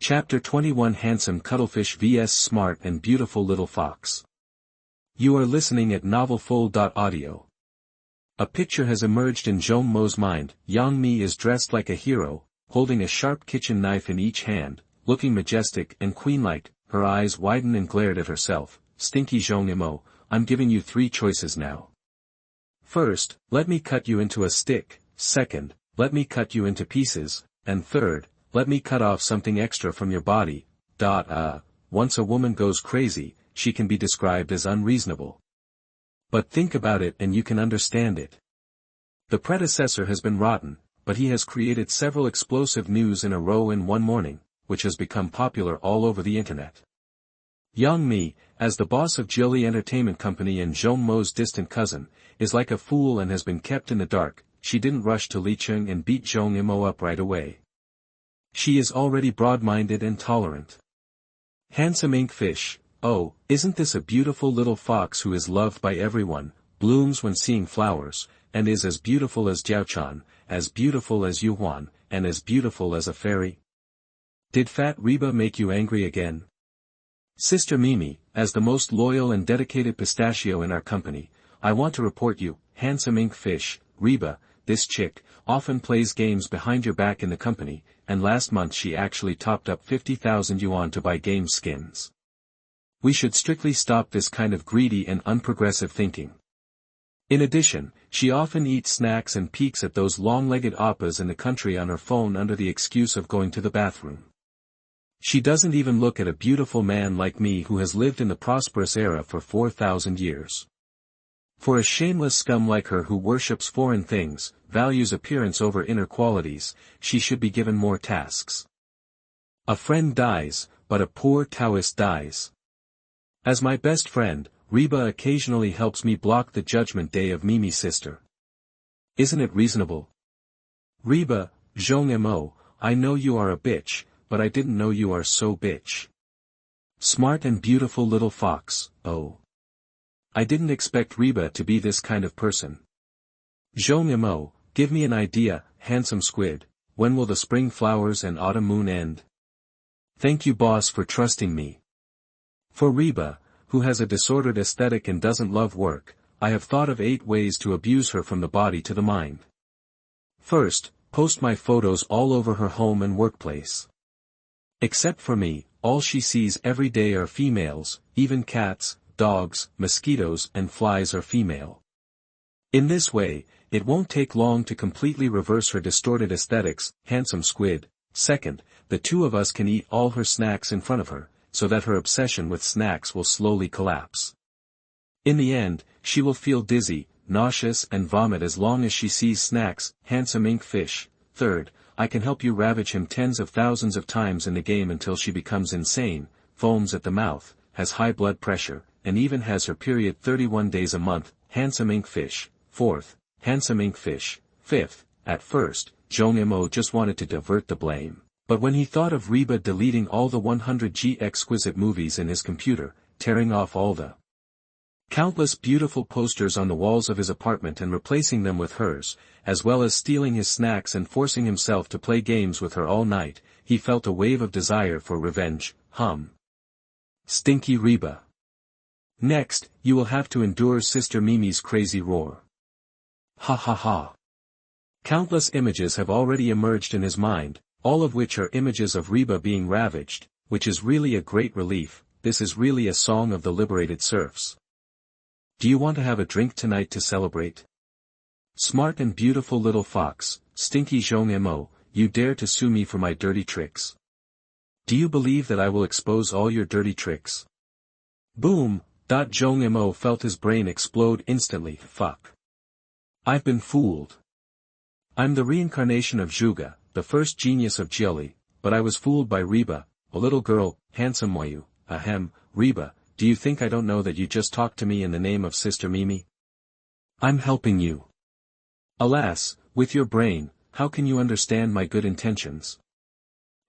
Chapter 21 Handsome Cuttlefish vs Smart and Beautiful Little Fox. You are listening at novelfull.audio. A picture has emerged in Zhong Mo's mind. Yang Mi is dressed like a hero, holding a sharp kitchen knife in each hand, looking majestic and queen-like. Her eyes widened and glared at herself. Stinky Zhong Mo, I'm giving you 3 choices now. First, let me cut you into a stick. Second, let me cut you into pieces. And third, let me cut off something extra from your body. Once a woman goes crazy, she can be described as unreasonable. But think about it and you can understand it. The predecessor has been rotten, but he has created several explosive news in a row in one morning, which has become popular all over the internet. Yang Mi, as the boss of Jiali Entertainment Company and Zhong Mo's distant cousin, is like a fool and has been kept in the dark. She didn't rush to Licheng and beat Zhong Mo up right away. She is already broad-minded and tolerant. Handsome ink fish, oh, isn't this a beautiful little fox who is loved by everyone, blooms when seeing flowers, and is as beautiful as Jiaochan, as beautiful as Yuhuan, and as beautiful as a fairy? Did Fat Reba make you angry again? Sister Mimi, as the most loyal and dedicated pistachio in our company, I want to report you, handsome ink fish, Reba, this chick, often plays games behind your back in the company, and last month she actually topped up 50,000 yuan to buy game skins. We should strictly stop this kind of greedy and unprogressive thinking. In addition, she often eats snacks and peeks at those long-legged oppas in the country on her phone under the excuse of going to the bathroom. She doesn't even look at a beautiful man like me who has lived in the prosperous era for 4,000 years. For a shameless scum like her who worships foreign things, values appearance over inner qualities, she should be given more tasks. A friend dies, but a poor Taoist dies. As my best friend, Reba occasionally helps me block the judgment day of Mimi's sister. Isn't it reasonable? Reba, Zhong Mo, I know you are a bitch, but I didn't know you are so bitch. Smart and beautiful little fox, oh. I didn't expect Reba to be this kind of person. Zhong Mo, give me an idea, handsome squid, when will the spring flowers and autumn moon end? Thank you boss for trusting me. For Reba, who has a disordered aesthetic and doesn't love work, I have thought of 8 ways to abuse her from the body to the mind. First, post my photos all over her home and workplace. Except for me, all she sees every day are females, even cats, dogs, mosquitoes and flies are female. In this way, it won't take long to completely reverse her distorted aesthetics, handsome squid. Second, the 2 of us can eat all her snacks in front of her, so that her obsession with snacks will slowly collapse. In the end, she will feel dizzy, nauseous and vomit as long as she sees snacks, handsome ink fish. Third, I can help you ravage him tens of thousands of times in the game until she becomes insane, foams at the mouth, has high blood pressure, and even has her period 31 days a month, handsome ink fish. Fourth, handsome ink fish. Fifth, at first, Zhong Mo just wanted to divert the blame, but when he thought of Reba deleting all the 100G exquisite movies in his computer, tearing off all the countless beautiful posters on the walls of his apartment and replacing them with hers, as well as stealing his snacks and forcing himself to play games with her all night, he felt a wave of desire for revenge. Stinky Reba. Next, you will have to endure Sister Mimi's crazy roar. Ha ha ha. Countless images have already emerged in his mind, all of which are images of Reba being ravaged, which is really a great relief. This is really a song of the liberated serfs. Do you want to have a drink tonight to celebrate? Smart and beautiful little fox, stinky Zhong Mo, you dare to sue me for my dirty tricks? Do you believe that I will expose all your dirty tricks? Boom! Zhong Mo felt his brain explode instantly. Fuck. I've been fooled. I'm the reincarnation of Zhuge, the first genius of Jiali, but I was fooled by Reba, a little girl, handsome Moyu. Ahem, Reba, do you think I don't know that you just talked to me in the name of Sister Mimi? I'm helping you. Alas, with your brain, how can you understand my good intentions?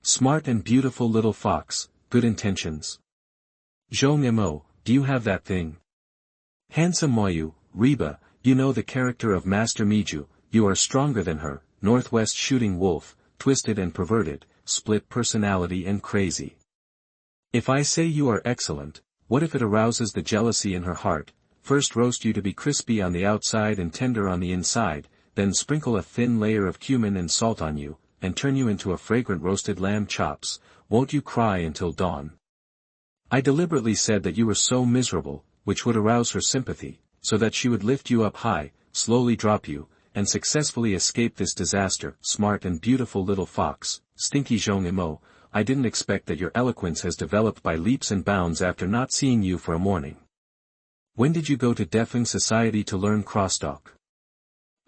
Smart and beautiful little fox, good intentions. Zhong Mo, do you have that thing? Handsome Moyu, Reba, you know the character of Master Miju, you are stronger than her, northwest shooting wolf, twisted and perverted, split personality and crazy. If I say you are excellent, what if it arouses the jealousy in her heart? First roast you to be crispy on the outside and tender on the inside, then sprinkle a thin layer of cumin and salt on you, and turn you into a fragrant roasted lamb chops. Won't you cry until dawn? I deliberately said that you were so miserable, which would arouse her sympathy, so that she would lift you up high, slowly drop you, and successfully escape this disaster. Smart and beautiful little fox, stinky Zhong Mo, I didn't expect that your eloquence has developed by leaps and bounds after not seeing you for a morning. When did you go to Deafing Society to learn crosstalk?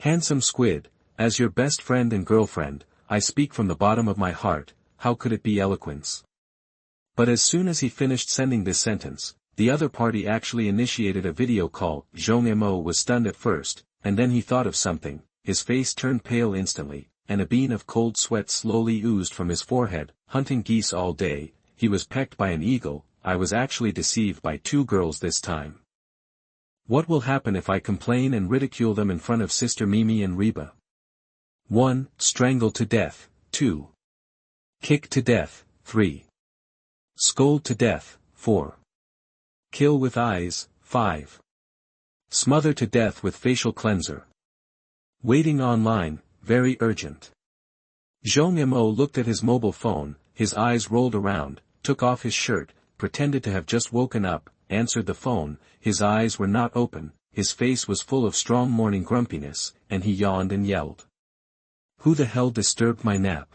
Handsome squid, as your best friend and girlfriend, I speak from the bottom of my heart, how could it be eloquence? But as soon as he finished sending this sentence, the other party actually initiated a video call. Zhong Mo was stunned at first, and then he thought of something, his face turned pale instantly, and a bead of cold sweat slowly oozed from his forehead. Hunting geese all day, he was pecked by an eagle. I was actually deceived by 2 girls this time. What will happen if I complain and ridicule them in front of Sister Mimi and Reba? 1. Strangle to death. 2. Kick to death. 3. Scold to death. 4. Kill with eyes. 5. Smother to death with facial cleanser. Waiting online, very urgent. Zhong Mo looked at his mobile phone, his eyes rolled around, took off his shirt, pretended to have just woken up, answered the phone. His eyes were not open, his face was full of strong morning grumpiness, and he yawned and yelled. Who the hell disturbed my nap?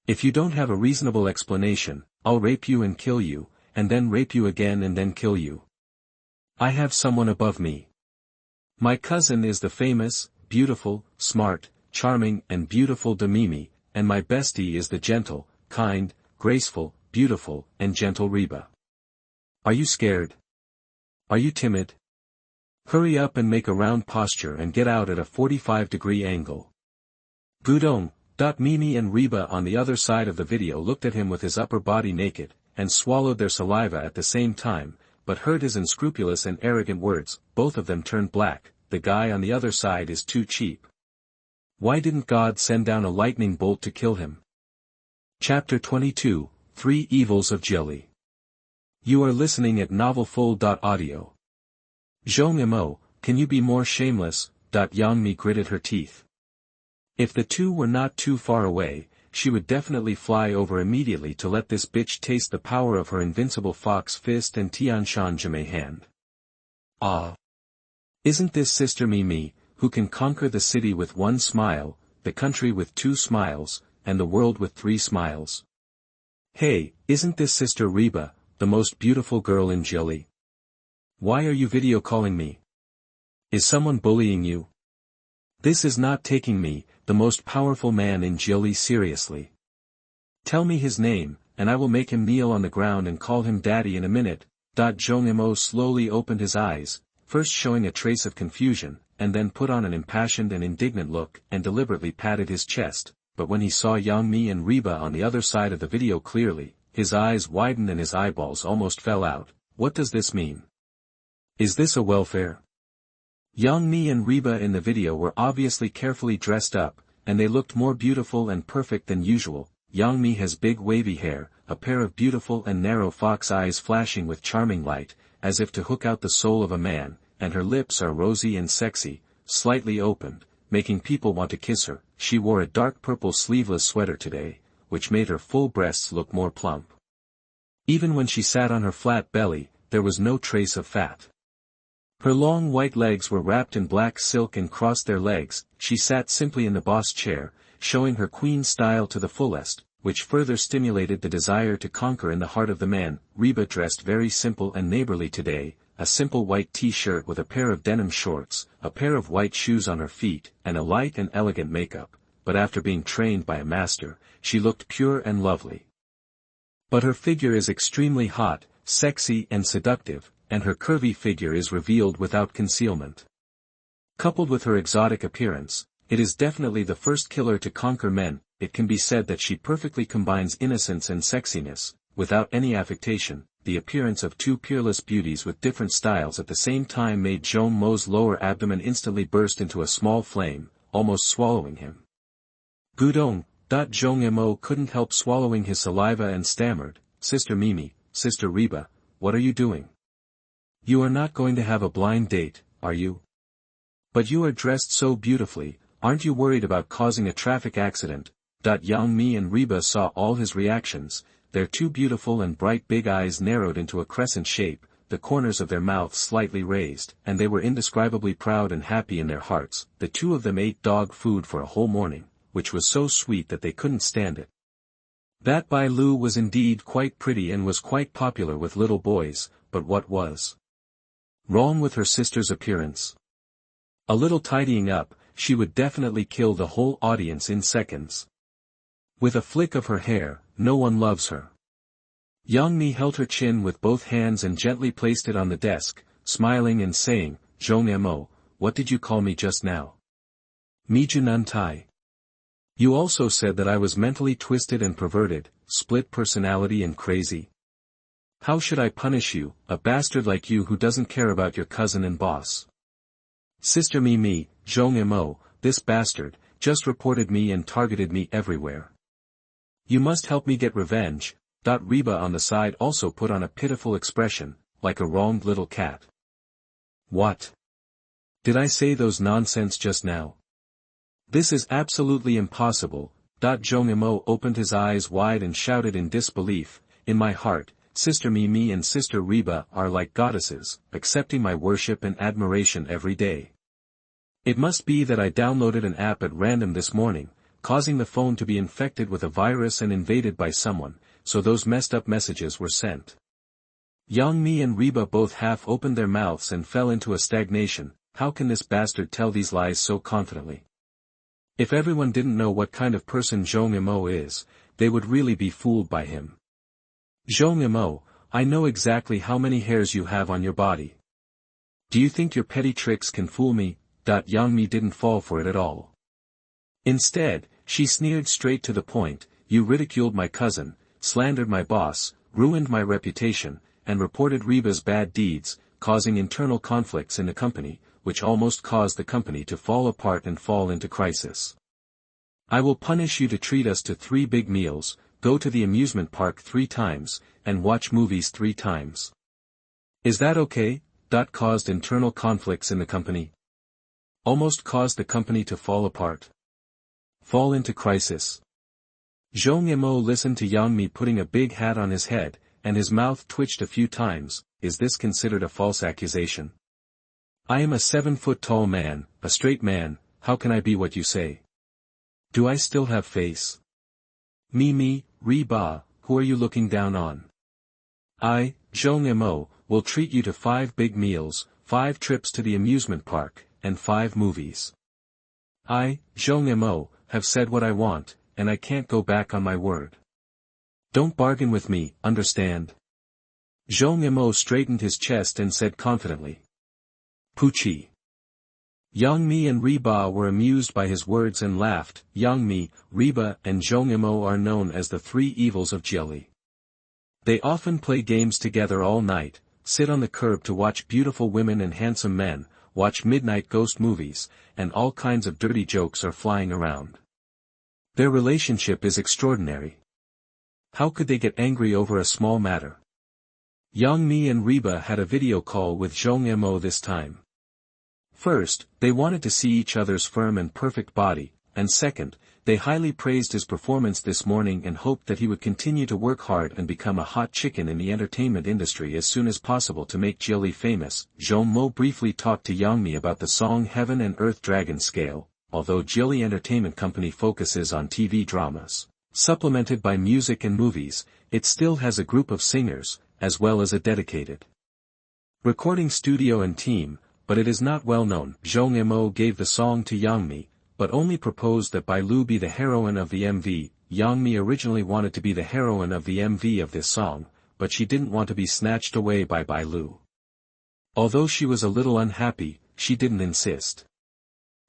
If you don't have a reasonable explanation, I'll rape you and kill you, and then rape you again and then kill you. I have someone above me. My cousin is the famous, beautiful, smart, charming and beautiful Mimi, and my bestie is the gentle, kind, graceful, beautiful, and gentle Reba. Are you scared? Are you timid? Hurry up and make a round posture and get out at a 45-degree angle. Gudong. Mimi and Reba on the other side of the video looked at him with his upper body naked, and swallowed their saliva at the same time, but heard his unscrupulous and arrogant words. Both of them turned black. The guy on the other side is too cheap. Why didn't God send down a lightning bolt to kill him? Chapter 22, 3 Evils of Jiali. You are listening at novelfull.audio. Zhong Mo, can you be more shameless? Yang Mi gritted her teeth. If the two were not too far away, she would definitely fly over immediately to let this bitch taste the power of her invincible fox fist and Tianshan Jame hand. Ah! Isn't this Sister Mimi, who can conquer the city with 1 smile, the country with 2 smiles, and the world with 3 smiles? Hey, isn't this Sister Reba, the most beautiful girl in Jiali? Why are you video calling me? Is someone bullying you? This is not taking me, the most powerful man in Jiali, seriously. Tell me his name, and I will make him kneel on the ground and call him daddy in a minute. Zhong Mo slowly opened his eyes, first showing a trace of confusion, and then put on an impassioned and indignant look, and deliberately patted his chest, but when he saw Yang Mi and Reba on the other side of the video clearly, his eyes widened and his eyeballs almost fell out. What does this mean? Is this a welfare? Yang Mi and Reba in the video were obviously carefully dressed up, and they looked more beautiful and perfect than usual. Yang Mi has big wavy hair, a pair of beautiful and narrow fox eyes flashing with charming light, as if to hook out the soul of a man, and her lips are rosy and sexy, slightly opened, making people want to kiss her. She wore a dark purple sleeveless sweater today, which made her full breasts look more plump. Even when she sat on her flat belly, there was no trace of fat. Her long white legs were wrapped in black silk and crossed their legs. She sat simply in the boss chair, showing her queen style to the fullest, which further stimulated the desire to conquer in the heart of the man. Reba dressed very simple and neighborly today, a simple white t-shirt with a pair of denim shorts, a pair of white shoes on her feet, and a light and elegant makeup, but after being trained by a master, she looked pure and lovely. But her figure is extremely hot, sexy and seductive, and her curvy figure is revealed without concealment. Coupled with her exotic appearance, it is definitely the first killer to conquer men. It can be said that she perfectly combines innocence and sexiness, without any affectation. The appearance of 2 peerless beauties with different styles at the same time made Zhong Mo's lower abdomen instantly burst into a small flame, almost swallowing him. Gudong. Zhong Mo couldn't help swallowing his saliva and stammered, Sister Mimi, Sister Reba, what are you doing? You are not going to have a blind date, are you? But you are dressed so beautifully, aren't you worried about causing a traffic accident? Yang Mi and Reba saw all his reactions, their two beautiful and bright big eyes narrowed into a crescent shape, the corners of their mouths slightly raised, and they were indescribably proud and happy in their hearts. The two of them ate dog food for a whole morning, which was so sweet that they couldn't stand it. That Bai Lu was indeed quite pretty and was quite popular with little boys, but what was wrong with her sister's appearance? A little tidying up, she would definitely kill the whole audience in seconds. With a flick of her hair, no one loves her. Yang Mi held her chin with both hands and gently placed it on the desk, smiling and saying, Zhong Mo, what did you call me just now? Miju Nun Tai. You also said that I was mentally twisted and perverted, split personality and crazy. How should I punish you, a bastard like you who doesn't care about your cousin and boss? Sister Mimi, Zhong Mo, this bastard, just reported me and targeted me everywhere. You must help me get revenge. Reba on the side also put on a pitiful expression, like a wronged little cat. What? Did I say those nonsense just now? This is absolutely impossible. Zhong Mo opened his eyes wide and shouted in disbelief, in my heart, Sister Mimi and Sister Reba are like goddesses, accepting my worship and admiration every day. It must be that I downloaded an app at random this morning, causing the phone to be infected with a virus and invaded by someone, so those messed up messages were sent. Yang Mi and Reba both half opened their mouths and fell into a stagnation. How can this bastard tell these lies so confidently? If everyone didn't know what kind of person Zhong Mo is, they would really be fooled by him. Zhong Mo, I know exactly how many hairs you have on your body. Do you think your petty tricks can fool me? Yang Mi didn't fall for it at all. Instead, she sneered straight to the point, you ridiculed my cousin, slandered my boss, ruined my reputation, and reported Reba's bad deeds, causing internal conflicts in the company, which almost caused the company to fall apart and fall into crisis. I will punish you to treat us to 3 big meals, go to the amusement park 3 times, and watch movies 3 times. Is that okay? Caused internal conflicts in the company. Almost caused the company to fall apart. Fall into crisis. Zhong Mo listened to Yang Mi putting a big hat on his head, and his mouth twitched a few times. Is this considered a false accusation? I am a 7-foot-tall man, a straight man, how can I be what you say? Do I still have face? Mimi, Reba, who are you looking down on? I, Zhong Mo, will treat you to 5 big meals, 5 trips to the amusement park, and 5 movies. I, Zhong Mo, have said what I want, and I can't go back on my word. Don't bargain with me, understand? Zhong Mo straightened his chest and said confidently. Poochie. Yang Mi and Reba were amused by his words and laughed. Yang Mi, Reba and Zhong Mo are known as the 3 evils of Jiali. They often play games together all night, sit on the curb to watch beautiful women and handsome men, watch midnight ghost movies, and all kinds of dirty jokes are flying around. Their relationship is extraordinary. How could they get angry over a small matter? Yang Mi and Reba had a video call with Zhong Mo this time. First, they wanted to see each other's firm and perfect body, and second, they highly praised his performance this morning and hoped that he would continue to work hard and become a hot chicken in the entertainment industry as soon as possible to make Jiali famous. Zhong Mo briefly talked to Yang Mi about the song Heaven and Earth Dragon Scale. Although Jiali Entertainment Company focuses on TV dramas, supplemented by music and movies, it still has a group of singers, as well as a dedicated recording studio and team, but it is not well known. Zhong Mo gave the song to Yang Mi, but only proposed that Bai Lu be the heroine of the MV. Yang Mi originally wanted to be the heroine of the MV of this song, but she didn't want to be snatched away by Bai Lu. Although she was a little unhappy, she didn't insist.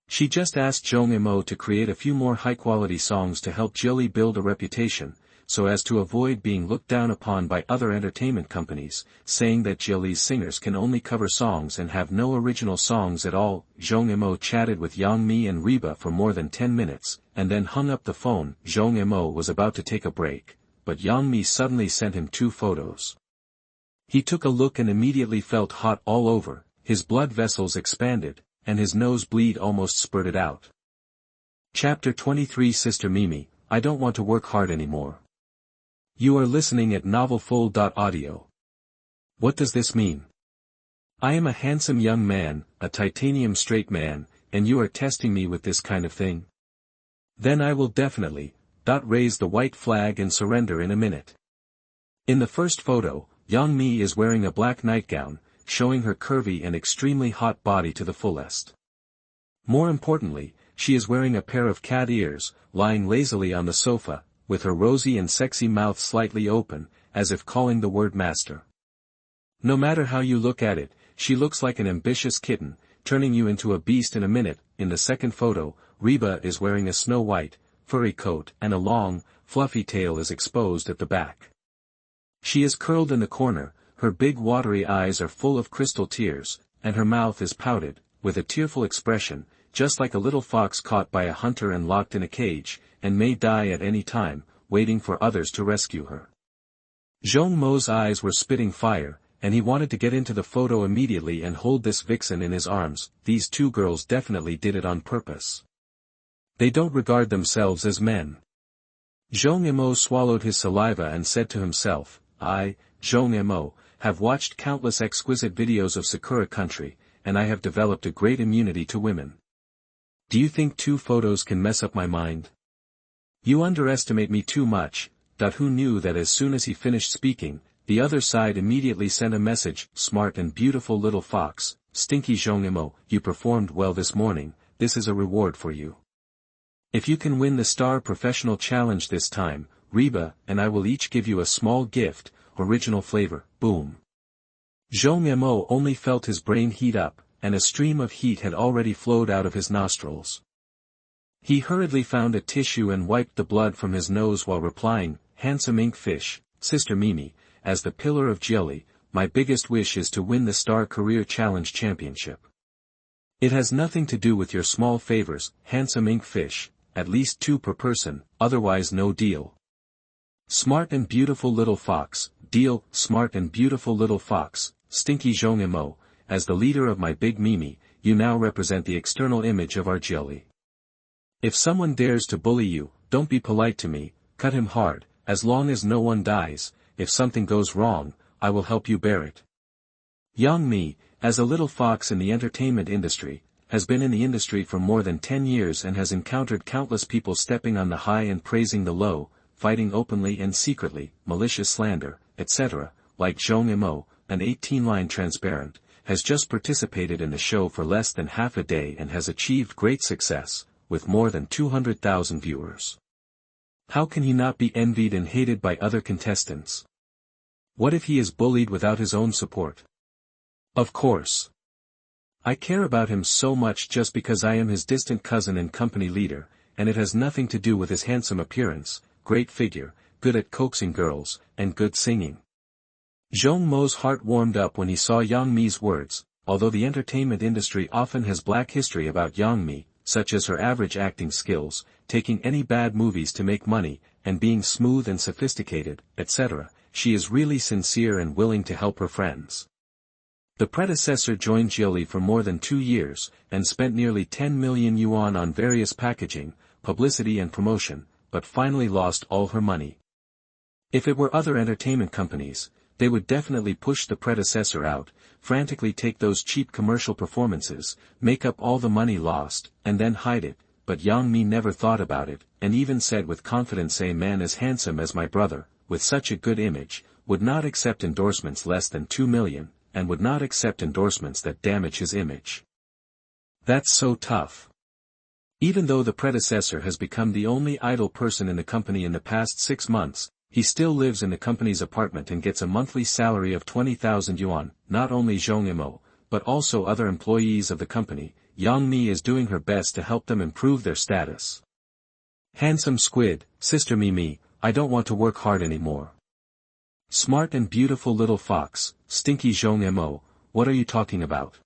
She just asked Zhong Mo to create a few more high-quality songs to help Jiali build a reputation, so as to avoid being looked down upon by other entertainment companies, saying that Jiali's singers can only cover songs and have no original songs at all. Zhong Mo chatted with Yang Mi and Reba for more than 10 minutes, and then hung up the phone. Zhong Mo was about to take a break, but Yang Mi suddenly sent him 2 photos. He took a look and immediately felt hot all over, his blood vessels expanded, and his nosebleed almost spurted out. Chapter 23 Sister Mimi, I don't want to work hard anymore. You are listening at novelfull.audio. What does this mean? I am a handsome young man, a titanium straight man, and you are testing me with this kind of thing? Then I will definitely, raise the white flag and surrender in a minute. In the first photo, Yang Mi is wearing a black nightgown, showing her curvy and extremely hot body to the fullest. More importantly, she is wearing a pair of cat ears, lying lazily on the sofa, with her rosy and sexy mouth slightly open, as if calling the word master. No matter how you look at it, she looks like an ambitious kitten, turning you into a beast in a minute. In the second photo, Reba is wearing a snow-white, furry coat and a long, fluffy tail is exposed at the back. She is curled in the corner, her big watery eyes are full of crystal tears, and her mouth is pouted, with a tearful expression, just like a little fox caught by a hunter and locked in a cage, and may die at any time, waiting for others to rescue her. Zhong Mo's eyes were spitting fire, and he wanted to get into the photo immediately and hold this vixen in his arms. These 2 girls definitely did it on purpose. They don't regard themselves as men. Zhong Mo swallowed his saliva and said to himself, I, Zhong Mo, have watched countless exquisite videos of Sakura country, and I have developed a great immunity to women. Do you think 2 photos can mess up my mind? You underestimate me too much. Who knew that as soon as he finished speaking, the other side immediately sent a message, smart and beautiful little fox, stinky Zhong Mo, you performed well this morning, this is a reward for you. If you can win the Star Professional Challenge this time, Reba and I will each give you a small gift, original flavor, boom. Zhong Mo only felt his brain heat up, and a stream of heat had already flowed out of his nostrils. He hurriedly found a tissue and wiped the blood from his nose while replying, handsome ink fish, Sister Mimi, as the pillar of Jiali, my biggest wish is to win the Star Career Challenge Championship. It has nothing to do with your small favors, handsome ink fish, at least 2 per person, otherwise no deal. Smart and beautiful little fox, deal, smart and beautiful little fox, stinky Zhong Mo, as the leader of my big Mimi, you now represent the external image of our Jiali. If someone dares to bully you, don't be polite to me, cut him hard, as long as no one dies. If something goes wrong, I will help you bear it. Yang Mi, as a little fox in the entertainment industry, has been in the industry for more than 10 years and has encountered countless people stepping on the high and praising the low, fighting openly and secretly, malicious slander, etc., like Zhong Mo, an 18-line transparent, has just participated in the show for less than half a day and has achieved great success, with more than 200,000 viewers. How can he not be envied and hated by other contestants? What if he is bullied without his own support? Of course. I care about him so much just because I am his distant cousin and company leader, and it has nothing to do with his handsome appearance, great figure, good at coaxing girls, and good singing. Zhong Mo's heart warmed up when he saw Yang Mi's words. Although the entertainment industry often has black history about Yang Mi, such as her average acting skills, taking any bad movies to make money, and being smooth and sophisticated, etc., she is really sincere and willing to help her friends. The predecessor joined Jiali for more than 2 years, and spent nearly 10 million yuan on various packaging, publicity and promotion, but finally lost all her money. If it were other entertainment companies, they would definitely push the predecessor out, frantically take those cheap commercial performances, make up all the money lost, and then hide it, but Yang Mi never thought about it, and even said with confidence a man as handsome as my brother, with such a good image, would not accept endorsements less than 2 million, and would not accept endorsements that damage his image. That's so tough. Even though the predecessor has become the only idle person in the company in the past 6 months, he still lives in the company's apartment and gets a monthly salary of 20,000 yuan. Not only Zhong Mo, but also other employees of the company. Yang Mi is doing her best to help them improve their status. Handsome squid, Sister Mimi, I don't want to work hard anymore. Smart and beautiful little fox, stinky Zhong Mo, what are you talking about?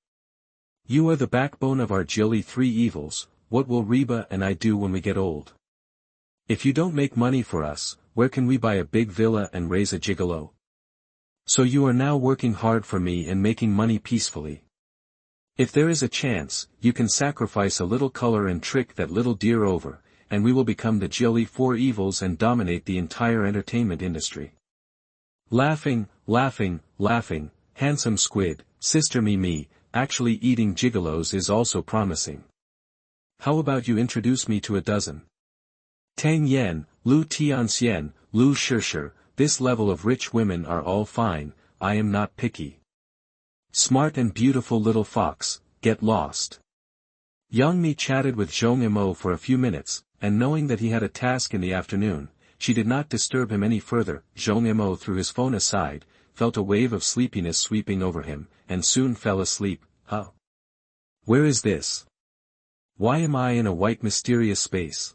You are the backbone of our Jiali three evils. What will Reba and I do when we get old? If you don't make money for us, where can we buy a big villa and raise a gigolo? So you are now working hard for me and making money peacefully. If there is a chance, you can sacrifice a little color and trick that little deer over, and we will become the Jiali four evils and dominate the entire entertainment industry. Laughing, laughing, laughing, handsome squid, sister me, actually eating gigolos is also promising. How about you introduce me to a dozen? Tang Yen, Lu Tianxian, Lu Shishir, this level of rich women are all fine, I am not picky. Smart and beautiful little fox, get lost. Yang Mi chatted with Zhong Mo for a few minutes, and knowing that he had a task in the afternoon, she did not disturb him any further. Zhong Mo threw his phone aside, felt a wave of sleepiness sweeping over him, and soon fell asleep. Huh? Where is this? Why am I in a white mysterious space?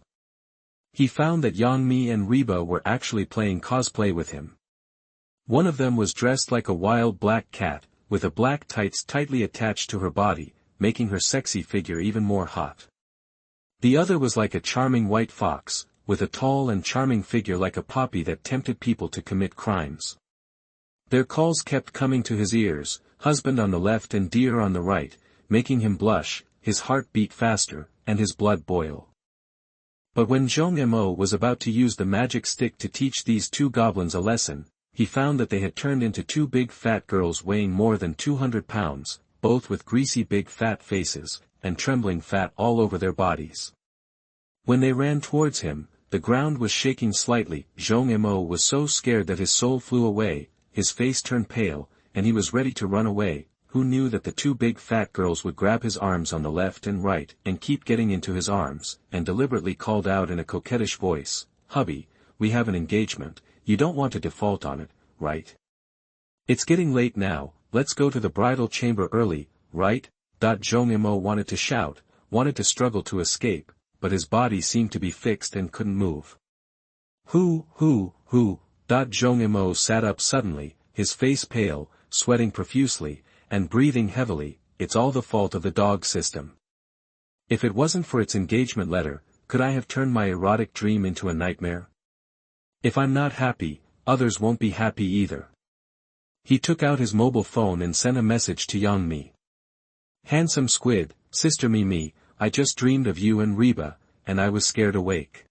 He found that Yang Mi and Reba were actually playing cosplay with him. One of them was dressed like a wild black cat, with a black tights tightly attached to her body, making her sexy figure even more hot. The other was like a charming white fox, with a tall and charming figure like a poppy that tempted people to commit crimes. Their calls kept coming to his ears, husband on the left and deer on the right, making him blush, his heart beat faster, and his blood boil. But when Zhong Mo was about to use the magic stick to teach these two goblins a lesson, he found that they had turned into two big fat girls weighing more than 200 pounds, both with greasy big fat faces, and trembling fat all over their bodies. When they ran towards him, the ground was shaking slightly. Zhong Mo was so scared that his soul flew away, his face turned pale, and he was ready to run away. Who knew that the two big fat girls would grab his arms on the left and right, and keep getting into his arms, and deliberately called out in a coquettish voice, "Hubby, we have an engagement, you don't want to default on it, right? It's getting late now, let's go to the bridal chamber early, right?" Zhong Mo wanted to shout, wanted to struggle to escape, but his body seemed to be fixed and couldn't move. Who? Zhong Mo sat up suddenly, his face pale, sweating profusely, and breathing heavily. It's all the fault of the dog system. If it wasn't for its engagement letter, could I have turned my erotic dream into a nightmare? If I'm not happy, others won't be happy either. He took out his mobile phone and sent a message to Yang Mi. Handsome squid, sister me, I just dreamed of you and Reba, and I was scared awake.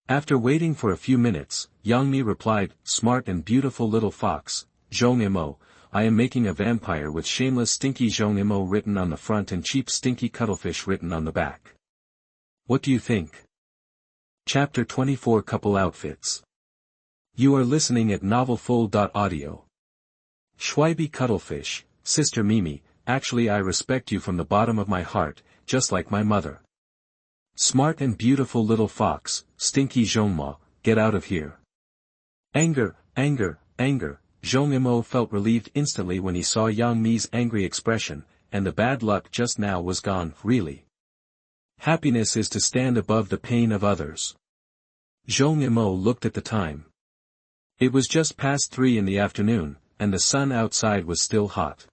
After waiting for a few minutes, Yang Mi replied, smart and beautiful little fox, Zhong Mo, I am making a vampire with shameless stinky Zhong Mo written on the front and cheap stinky cuttlefish written on the back. What do you think? Chapter 24 Couple Outfits. You are listening at novelfull.audio. Schweiby Cuttlefish, Sister Mimi, actually I respect you from the bottom of my heart, just like my mother. Smart and beautiful little fox, Stinky Zhong Mo, get out of here. Anger. Zhong Mo felt relieved instantly when he saw Yang Mi's angry expression, and the bad luck just now was gone, really. Happiness is to stand above the pain of others. Zhong Mo looked at the time. It was just past 3 in the afternoon, and the sun outside was still hot.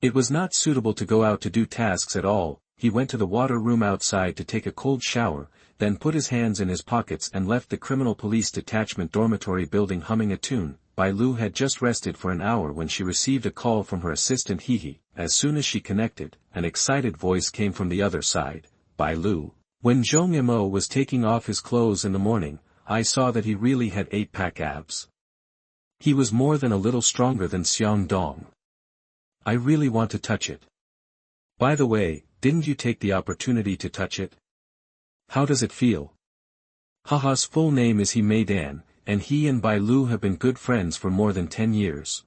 It was not suitable to go out to do tasks at all. He went to the water room outside to take a cold shower, then put his hands in his pockets and left the criminal police detachment dormitory building humming a tune. Bai Lu had just rested for an hour when she received a call from her assistant Hehe. As soon as she connected, an excited voice came from the other side. Bai Lu. When Zhong Mo was taking off his clothes in the morning, I saw that he really had 8-pack abs. He was more than a little stronger than Xiang Dong. I really want to touch it. By the way, didn't you take the opportunity to touch it? How does it feel? Haha's full name is He Meidan, and he and Bai Lu have been good friends for more than 10 years.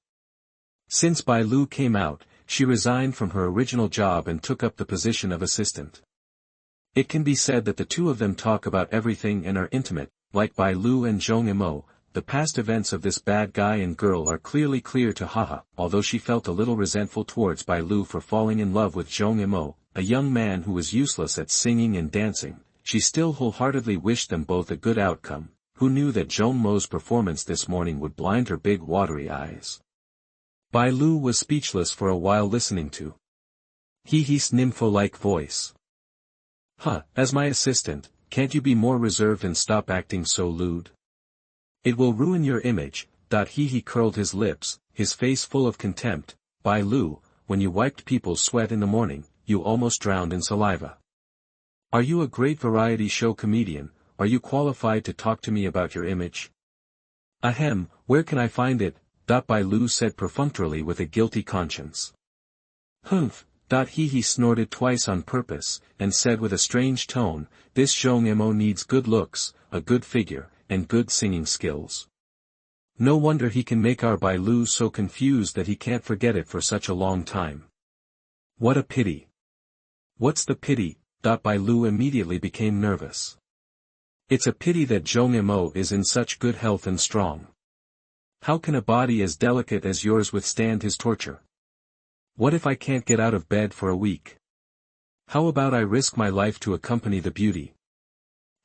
Since Bai Lu came out, she resigned from her original job and took up the position of assistant. It can be said that the two of them talk about everything and are intimate. Like Bai Lu and Zhong Mo, the past events of this bad guy and girl are clearly clear to Haha. Although she felt a little resentful towards Bai Lu for falling in love with Zhong Mo, a young man who was useless at singing and dancing, she still wholeheartedly wished them both a good outcome. who knew that Zhong Mo's performance this morning would blind her big watery eyes. Bai Lu was speechless for a while listening to He's nympho-like voice. As my assistant, can't you be more reserved and stop acting so lewd? It will ruin your image. He curled his lips, his face full of contempt. Bai Lu, when you wiped people's sweat in the morning, you almost drowned in saliva. Are you a great variety show comedian? Are you qualified to talk to me about your image? Ahem, where can I find it? Bai Lu said perfunctorily with a guilty conscience. Humph. He snorted twice on purpose, and said with a strange tone, this Zhong Mo needs good looks, a good figure, and good singing skills. No wonder he can make our Bai Lu so confused that he can't forget it for such a long time. What a pity. What's the pity? Bai Lu immediately became nervous. It's a pity that Zhong Mo is in such good health and strong. How can a body as delicate as yours withstand his torture? What if I can't get out of bed for a week? How about I risk my life to accompany the beauty?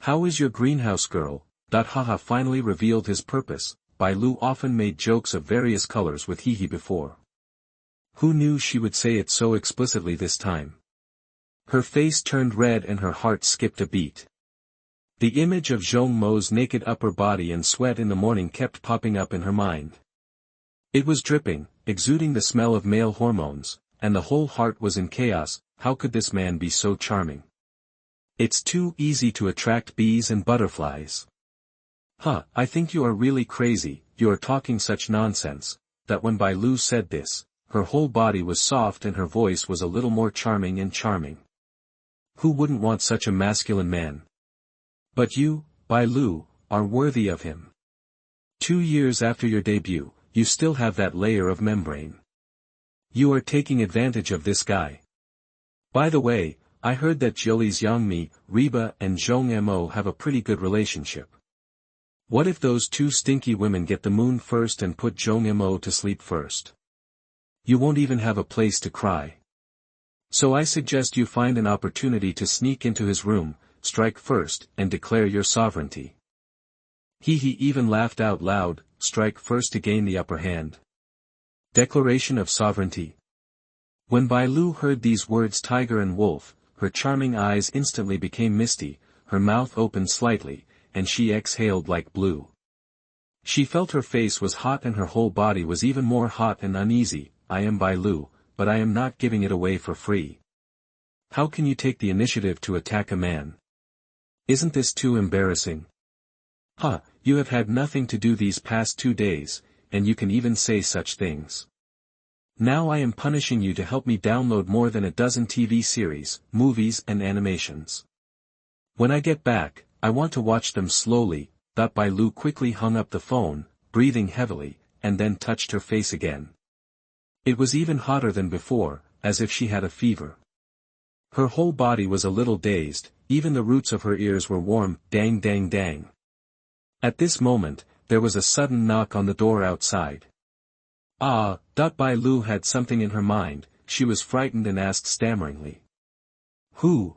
How is your greenhouse girl? Haha finally revealed his purpose. Bai Lu often made jokes of various colors with He before. Who knew she would say it so explicitly this time? Her face turned red and her heart skipped a beat. The image of Zhong Mo's naked upper body and sweat in the morning kept popping up in her mind. It was dripping, exuding the smell of male hormones, and the whole heart was in chaos. How could this man be so charming? It's too easy to attract bees and butterflies. I think you are really crazy, you are talking such nonsense. That when Bai Lu said this, her whole body was soft and her voice was a little more charming and charming. Who wouldn't want such a masculine man? But you, Bai Lu, are worthy of him. 2 years after your debut, you still have that layer of membrane. You are taking advantage of this guy. By the way, I heard that Jiali's Yangmi, Reba and Zhong Mo have a pretty good relationship. What if those two stinky women get the moon first and put Zhong Mo to sleep first? You won't even have a place to cry. So I suggest you find an opportunity to sneak into his room, strike first, and declare your sovereignty. He even laughed out loud, strike first to gain the upper hand. Declaration of sovereignty. When Bai Lu heard these words tiger and wolf, her charming eyes instantly became misty, her mouth opened slightly, and she exhaled like blue. She felt her face was hot and her whole body was even more hot and uneasy. I am Bai Lu, but I am not giving it away for free. How can you take the initiative to attack a man? Isn't this too embarrassing? You have had nothing to do these past 2 days, and you can even say such things. Now I am punishing you to help me download more than a dozen TV series, movies and animations. When I get back, I want to watch them slowly. Bai Lu quickly hung up the phone, breathing heavily, and then touched her face again. It was even hotter than before, as if she had a fever. Her whole body was a little dazed, even the roots of her ears were warm. Dang dang dang. At this moment, there was a sudden knock on the door outside. Bai Lu had something in her mind, she was frightened and asked stammeringly. Who?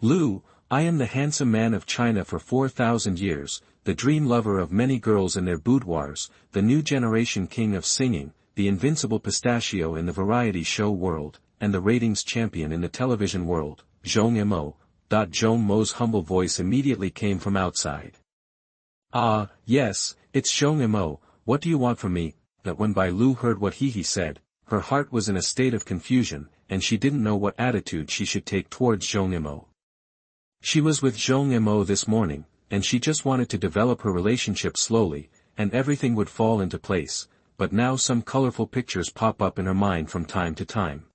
Lu, I am the handsome man of China for 4,000 years, the dream lover of many girls in their boudoirs, the new generation king of singing, the invincible pistachio in the variety show world, and the ratings champion in the television world, Zhong Mo. Zhong Mo's humble voice immediately came from outside. Yes, it's Zhong Mo, what do you want from me? That when Bai Lu heard what he said, her heart was in a state of confusion, and she didn't know what attitude she should take towards Zhong Mo. She was with Zhong Mo this morning, and she just wanted to develop her relationship slowly, and everything would fall into place, but now some colorful pictures pop up in her mind from time to time.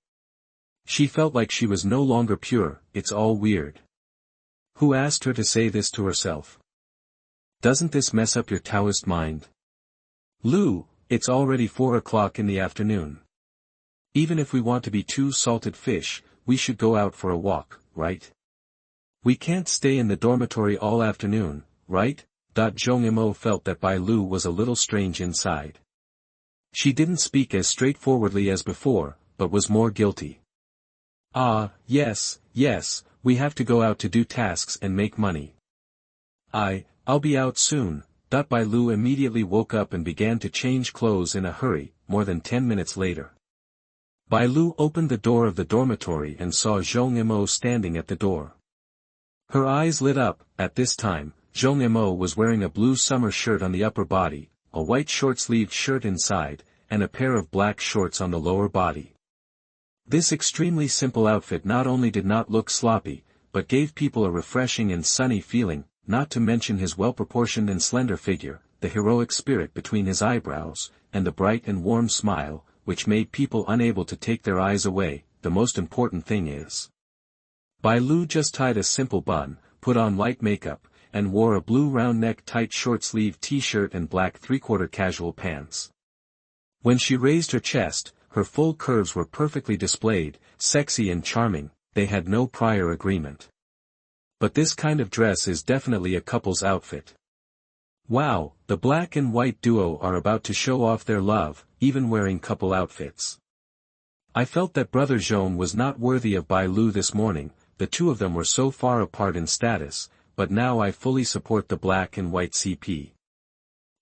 She felt like she was no longer pure. It's all weird. Who asked her to say this to herself? Doesn't this mess up your Taoist mind? Lu, it's already 4 o'clock in the afternoon. Even if we want to be 2 salted fish, we should go out for a walk, right? We can't stay in the dormitory all afternoon, right? Zhong Mo felt that Bai Lu was a little strange inside. She didn't speak as straightforwardly as before, but was more guilty. Yes, we have to go out to do tasks and make money. I'll be out soon. Bai Lu immediately woke up and began to change clothes in a hurry. More than 10 minutes later, Bai Lu opened the door of the dormitory and saw Zhong Mo standing at the door. Her eyes lit up. At this time, Zhong Mo was wearing a blue summer shirt on the upper body, a white short-sleeved shirt inside, and a pair of black shorts on the lower body. This extremely simple outfit not only did not look sloppy, but gave people a refreshing and sunny feeling, not to mention his well-proportioned and slender figure, the heroic spirit between his eyebrows, and the bright and warm smile, which made people unable to take their eyes away. The most important thing is, Bai Lu just tied a simple bun, put on light makeup, and wore a blue round-neck tight short-sleeve t-shirt and black three-quarter casual pants. When she raised her chest, her full curves were perfectly displayed, sexy and charming. They had no prior agreement. But this kind of dress is definitely a couple's outfit. Wow, the black and white duo are about to show off their love, even wearing couple outfits. I felt that Brother Zhong was not worthy of Bai Lu this morning. The two of them were so far apart in status, but now I fully support the black and white CP.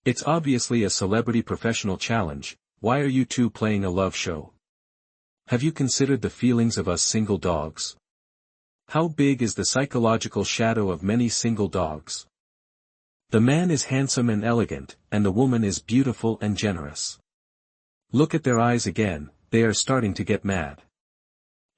It's obviously a celebrity professional challenge. Why are you two playing a love show? Have you considered the feelings of us single dogs? How big is the psychological shadow of many single dogs? The man is handsome and elegant, and the woman is beautiful and generous. Look at their eyes again, they are starting to get mad.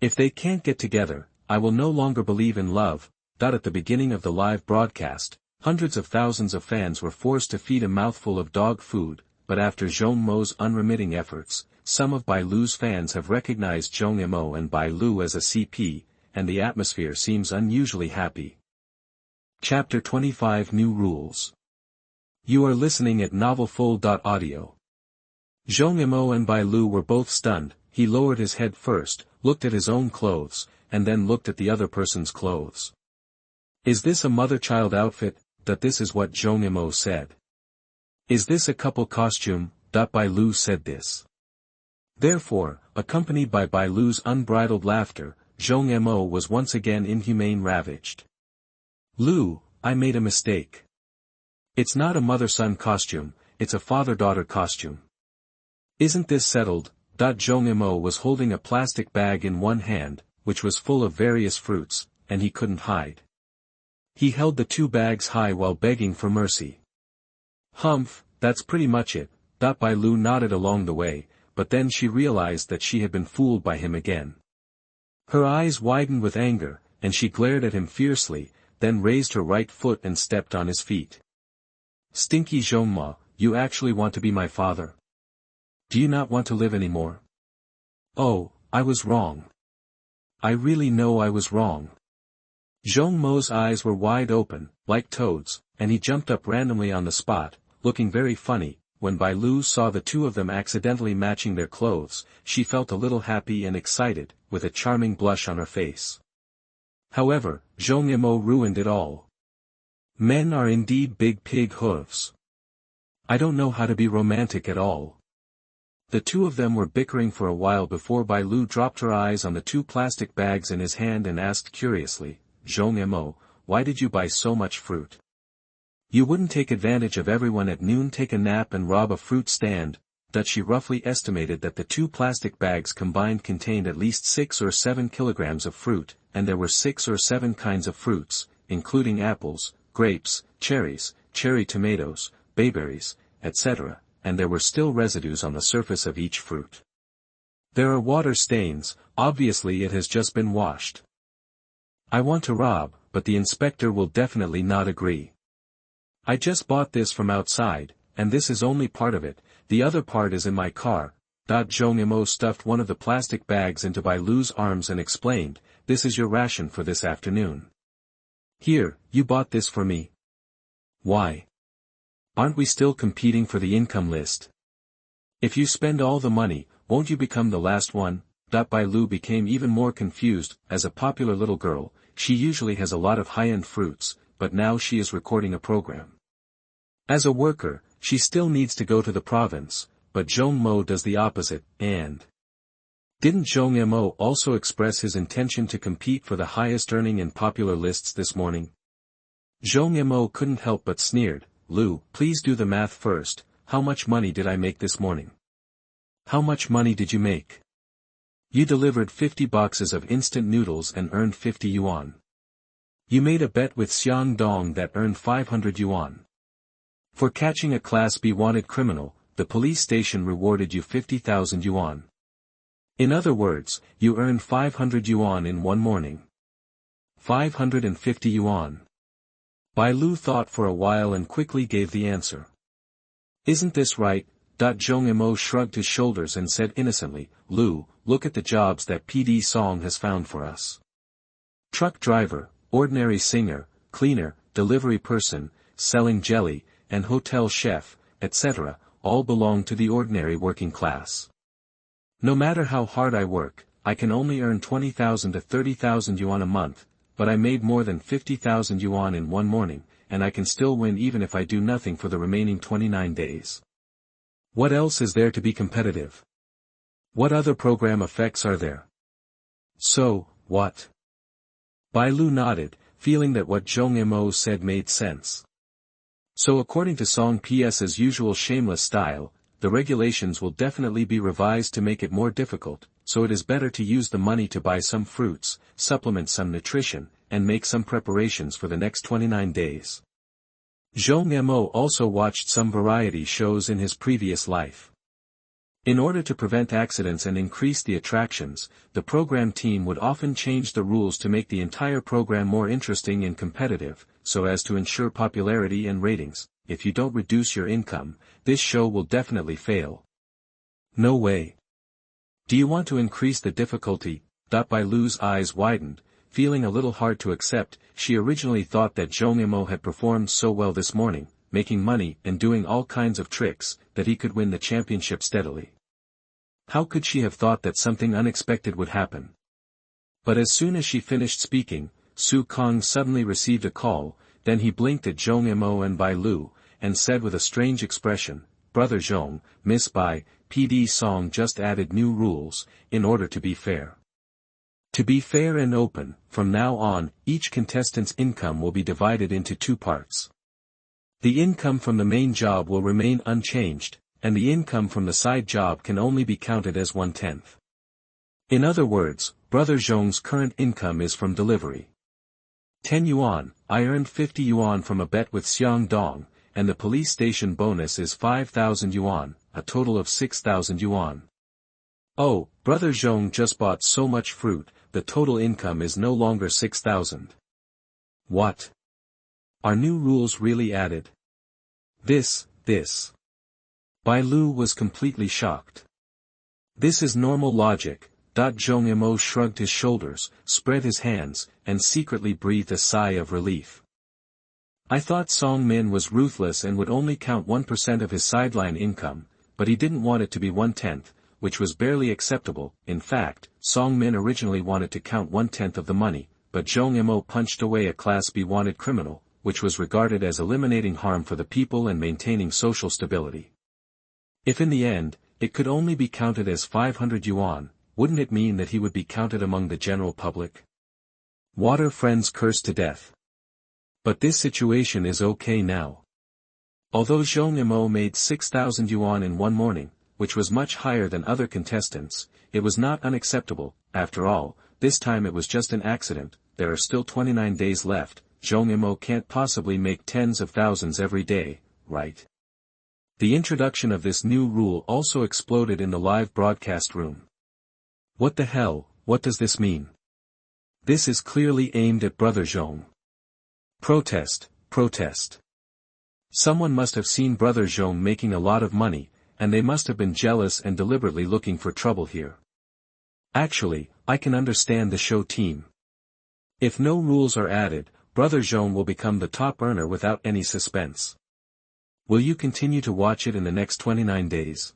If they can't get together, I will no longer believe in love. At the beginning of the live broadcast, hundreds of thousands of fans were forced to feed a mouthful of dog food, but after Zhong Mo's unremitting efforts, some of Bai Lu's fans have recognized Zhong Mo and Bai Lu as a CP, and the atmosphere seems unusually happy. Chapter 25 New Rules. You are listening at novelfull.audio. Zhong Mo and Bai Lu were both stunned. He lowered his head first, looked at his own clothes, and then looked at the other person's clothes. Is this a mother-child outfit? This is what Zhong Mo said. Is this a couple costume? Bai Lu said this. Therefore, accompanied by Bai Lu's unbridled laughter, Zhong Mo was once again inhumane ravaged. Lu, I made a mistake. It's not a mother-son costume, it's a father-daughter costume. Isn't this settled? Zhong Mo was holding a plastic bag in one hand, which was full of various fruits, and he couldn't hide. He held the two bags high while begging for mercy. Humph, that's pretty much it. Bai Lu nodded along the way, but then she realized that she had been fooled by him again. Her eyes widened with anger, and she glared at him fiercely, then raised her right foot and stepped on his feet. Stinky Zhong Mo, you actually want to be my father? Do you not want to live anymore? Oh, I was wrong. I really know I was wrong. Zhong Mo's eyes were wide open, like toads, and he jumped up randomly on the spot, looking very funny. When Bai Lu saw the two of them accidentally matching their clothes, she felt a little happy and excited, with a charming blush on her face. However, Zhong Mo ruined it all. Men are indeed big pig hooves. I don't know how to be romantic at all. The two of them were bickering for a while before Bai Lu dropped her eyes on the two plastic bags in his hand and asked curiously, Zhong Mo, why did you buy so much fruit? You wouldn't take advantage of everyone at noon, take a nap and rob a fruit stand? She roughly estimated that the two plastic bags combined contained at least 6 or 7 kilograms of fruit, and there were 6 or 7 kinds of fruits, including apples, grapes, cherries, cherry tomatoes, bayberries, etc., and there were still residues on the surface of each fruit. There are water stains, obviously it has just been washed. I want to rob, but the inspector will definitely not agree. I just bought this from outside, and this is only part of it, the other part is in my car. Zhong Mo stuffed one of the plastic bags into Bai Lu's arms and explained, this is your ration for this afternoon. Here, you bought this for me. Why? Aren't we still competing for the income list? If you spend all the money, won't you become the last one? Bai Lu became even more confused. As a popular little girl, she usually has a lot of high-end fruits, but now she is recording a program. As a worker, she still needs to go to the province, but Zhong Mo does the opposite, and didn't Zhong Mo also express his intention to compete for the highest earning in popular lists this morning? Zhong Mo couldn't help but sneered. Lu, please do the math first. How much money did I make this morning? How much money did you make? You delivered 50 boxes of instant noodles and earned 50 yuan. You made a bet with Xiang Dong that earned 500 yuan. For catching a Class B wanted criminal, the police station rewarded you 50,000 yuan. In other words, you earned 500 yuan in one morning. 550 yuan. Bai Lu thought for a while and quickly gave the answer. Isn't this right? Zhong Mo shrugged his shoulders and said innocently, Lu, look at the jobs that PD Song has found for us. Truck driver, ordinary singer, cleaner, delivery person, selling jelly, and hotel chef, etc., all belong to the ordinary working class. No matter how hard I work, I can only earn 20,000 to 30,000 yuan a month, but I made more than 50,000 yuan in one morning, and I can still win even if I do nothing for the remaining 29 days. What else is there to be competitive? What other program effects are there? So, what? Bai Lu nodded, feeling that what Zhong Mo said made sense. So according to Song PS's usual shameless style, the regulations will definitely be revised to make it more difficult, so it is better to use the money to buy some fruits, supplement some nutrition, and make some preparations for the next 29 days. Zhong Mo also watched some variety shows in his previous life. In order to prevent accidents and increase the attractions, the program team would often change the rules to make the entire program more interesting and competitive, so as to ensure popularity and ratings. If you don't reduce your income, this show will definitely fail. No way. Do you want to increase the difficulty? Bai Lu's eyes widened, feeling a little hard to accept. She originally thought that Zhong Mo had performed so well this morning, making money and doing all kinds of tricks, that he could win the championship steadily. How could she have thought that something unexpected would happen? But as soon as she finished speaking, Su Kong suddenly received a call, then he blinked at Zhong Mo and Bai Lu, and said with a strange expression, Brother Zhong, Miss Bai, PD Song just added new rules, in order to be fair. To be fair and open, from now on, each contestant's income will be divided into two parts. The income from the main job will remain unchanged, and the income from the side job can only be counted as 1/10. In other words, Brother Zhong's current income is from delivery. 10 yuan, I earned 50 yuan from a bet with Xiang Dong, and the police station bonus is 5,000 yuan, a total of 6,000 yuan. Oh, Brother Zhong just bought so much fruit, the total income is no longer 6,000. What? Are new rules really added? This. Bai Lu was completely shocked. This is normal logic. Zhong Mo shrugged his shoulders, spread his hands, and secretly breathed a sigh of relief. I thought Song Min was ruthless and would only count 1% of his sideline income, but he didn't want it to be 1/10, which was barely acceptable. In fact, Song Min originally wanted to count 1/10 of the money, but Zhong Mo punched away a Class B wanted criminal, which was regarded as eliminating harm for the people and maintaining social stability. If in the end, it could only be counted as 500 yuan, wouldn't it mean that he would be counted among the general public? Water friends cursed to death. But this situation is okay now. Although Zhong Mo made 6,000 yuan in one morning, which was much higher than other contestants, it was not unacceptable. After all, this time it was just an accident. There are still 29 days left. Zhong Mo can't possibly make tens of thousands every day, right? The introduction of this new rule also exploded in the live broadcast room. What the hell, what does this mean? This is clearly aimed at Brother Zhong. Protest. Someone must have seen Brother Zhong making a lot of money, and they must have been jealous and deliberately looking for trouble here. Actually, I can understand the show team. If no rules are added, Brother Zhong will become the top earner without any suspense. Will you continue to watch it in the next 29 days?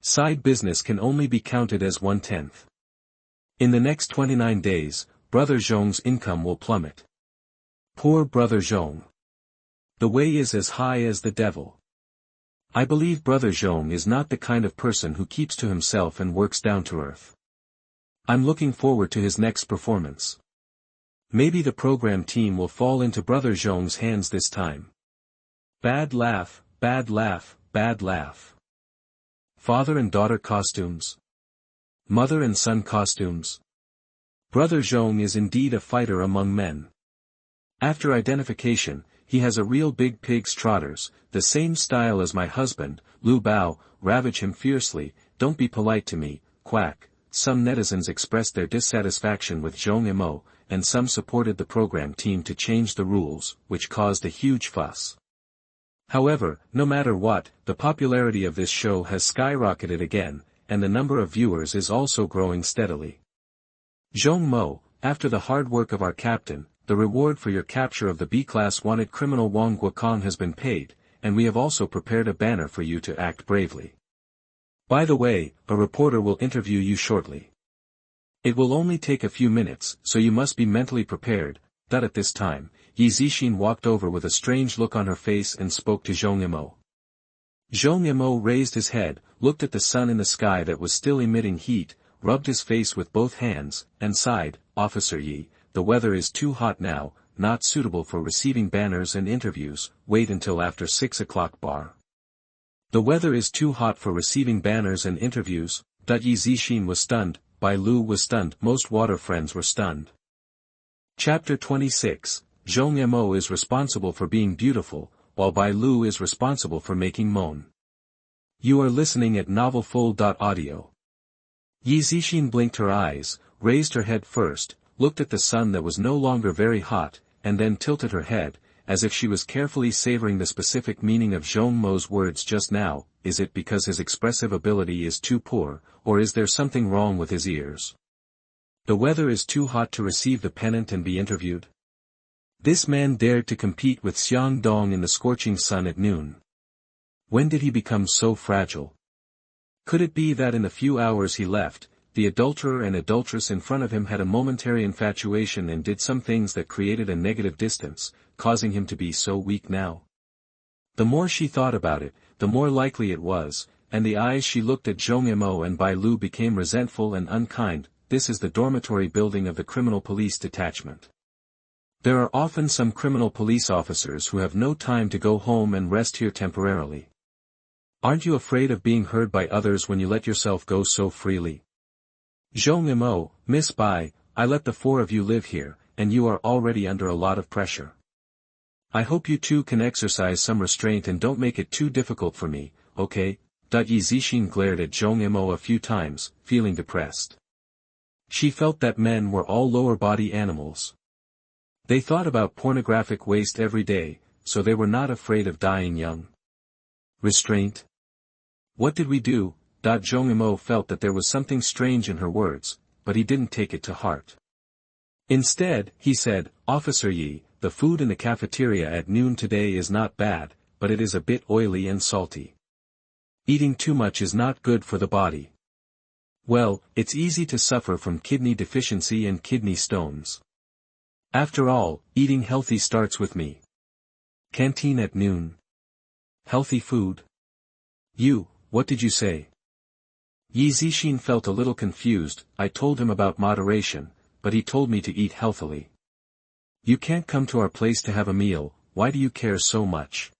Side business can only be counted as 1/10. In the next 29 days, Brother Zhong's income will plummet. Poor Brother Zhong. The way is as high as the devil. I believe Brother Zhong is not the kind of person who keeps to himself and works down to earth. I'm looking forward to his next performance. Maybe the program team will fall into Brother Zhong's hands this time. Bad laugh, bad laugh, bad laugh. Father and daughter costumes. Mother and son costumes. Brother Zhong is indeed a fighter among men. After identification, he has a real big pig's trotters, the same style as my husband, Lu Bao. Ravage him fiercely, don't be polite to me, quack. Some netizens expressed their dissatisfaction with Zhong Mo, and some supported the program team to change the rules, which caused a huge fuss. However, no matter what, the popularity of this show has skyrocketed again, and the number of viewers is also growing steadily. Zhong Mo, after the hard work of our captain, the reward for your capture of the B-class wanted criminal Wang Guokong has been paid, and we have also prepared a banner for you to act bravely. By the way, a reporter will interview you shortly. It will only take a few minutes, so you must be mentally prepared. That at this time, Yi Zixin walked over with a strange look on her face and spoke to Zhong Mo. Zhong Mo raised his head, looked at the sun in the sky that was still emitting heat, rubbed his face with both hands, and sighed, Officer Yi, the weather is too hot now, not suitable for receiving banners and interviews, wait until after 6 o'clock bar. The weather is too hot for receiving banners and interviews. Yi Zixin was stunned, Bai Lu was stunned, most water friends were stunned. Chapter 26, Zhong Mo is responsible for being beautiful, while Bai Lu is responsible for making mone. You are listening at novelfull.audio. Yi Zixin blinked her eyes, raised her head first, looked at the sun that was no longer very hot, and then tilted her head, as if she was carefully savoring the specific meaning of Zhong Mo's words just now. Is it because his expressive ability is too poor, or is there something wrong with his ears? The weather is too hot to receive the pennant and be interviewed? This man dared to compete with Xiang Dong in the scorching sun at noon. When did he become so fragile? Could it be that in the few hours he left, the adulterer and adulteress in front of him had a momentary infatuation and did some things that created a negative distance, causing him to be so weak now? The more she thought about it, the more likely it was, and the eyes she looked at Zhong Mo and Bai Lu became resentful and unkind. This is the dormitory building of the criminal police detachment. There are often some criminal police officers who have no time to go home and rest here temporarily. Aren't you afraid of being heard by others when you let yourself go so freely? Zhong Mo, Miss Bai, I let the four of you live here, and you are already under a lot of pressure. I hope you two can exercise some restraint and don't make it too difficult for me, okay? Yi Zixin glared at Zhong Mo a few times, feeling depressed. She felt that men were all lower body animals. They thought about pornographic waste every day, so they were not afraid of dying young. Restraint? What did we do? Zhong Mo felt that there was something strange in her words, but he didn't take it to heart. Instead, he said, Officer Yi, the food in the cafeteria at noon today is not bad, but it is a bit oily and salty. Eating too much is not good for the body. Well, it's easy to suffer from kidney deficiency and kidney stones. After all, eating healthy starts with me. Canteen at noon. Healthy food? What did you say? Yi Zixin felt a little confused. I told him about moderation, but he told me to eat healthily. You can't come to our place to have a meal, why do you care so much?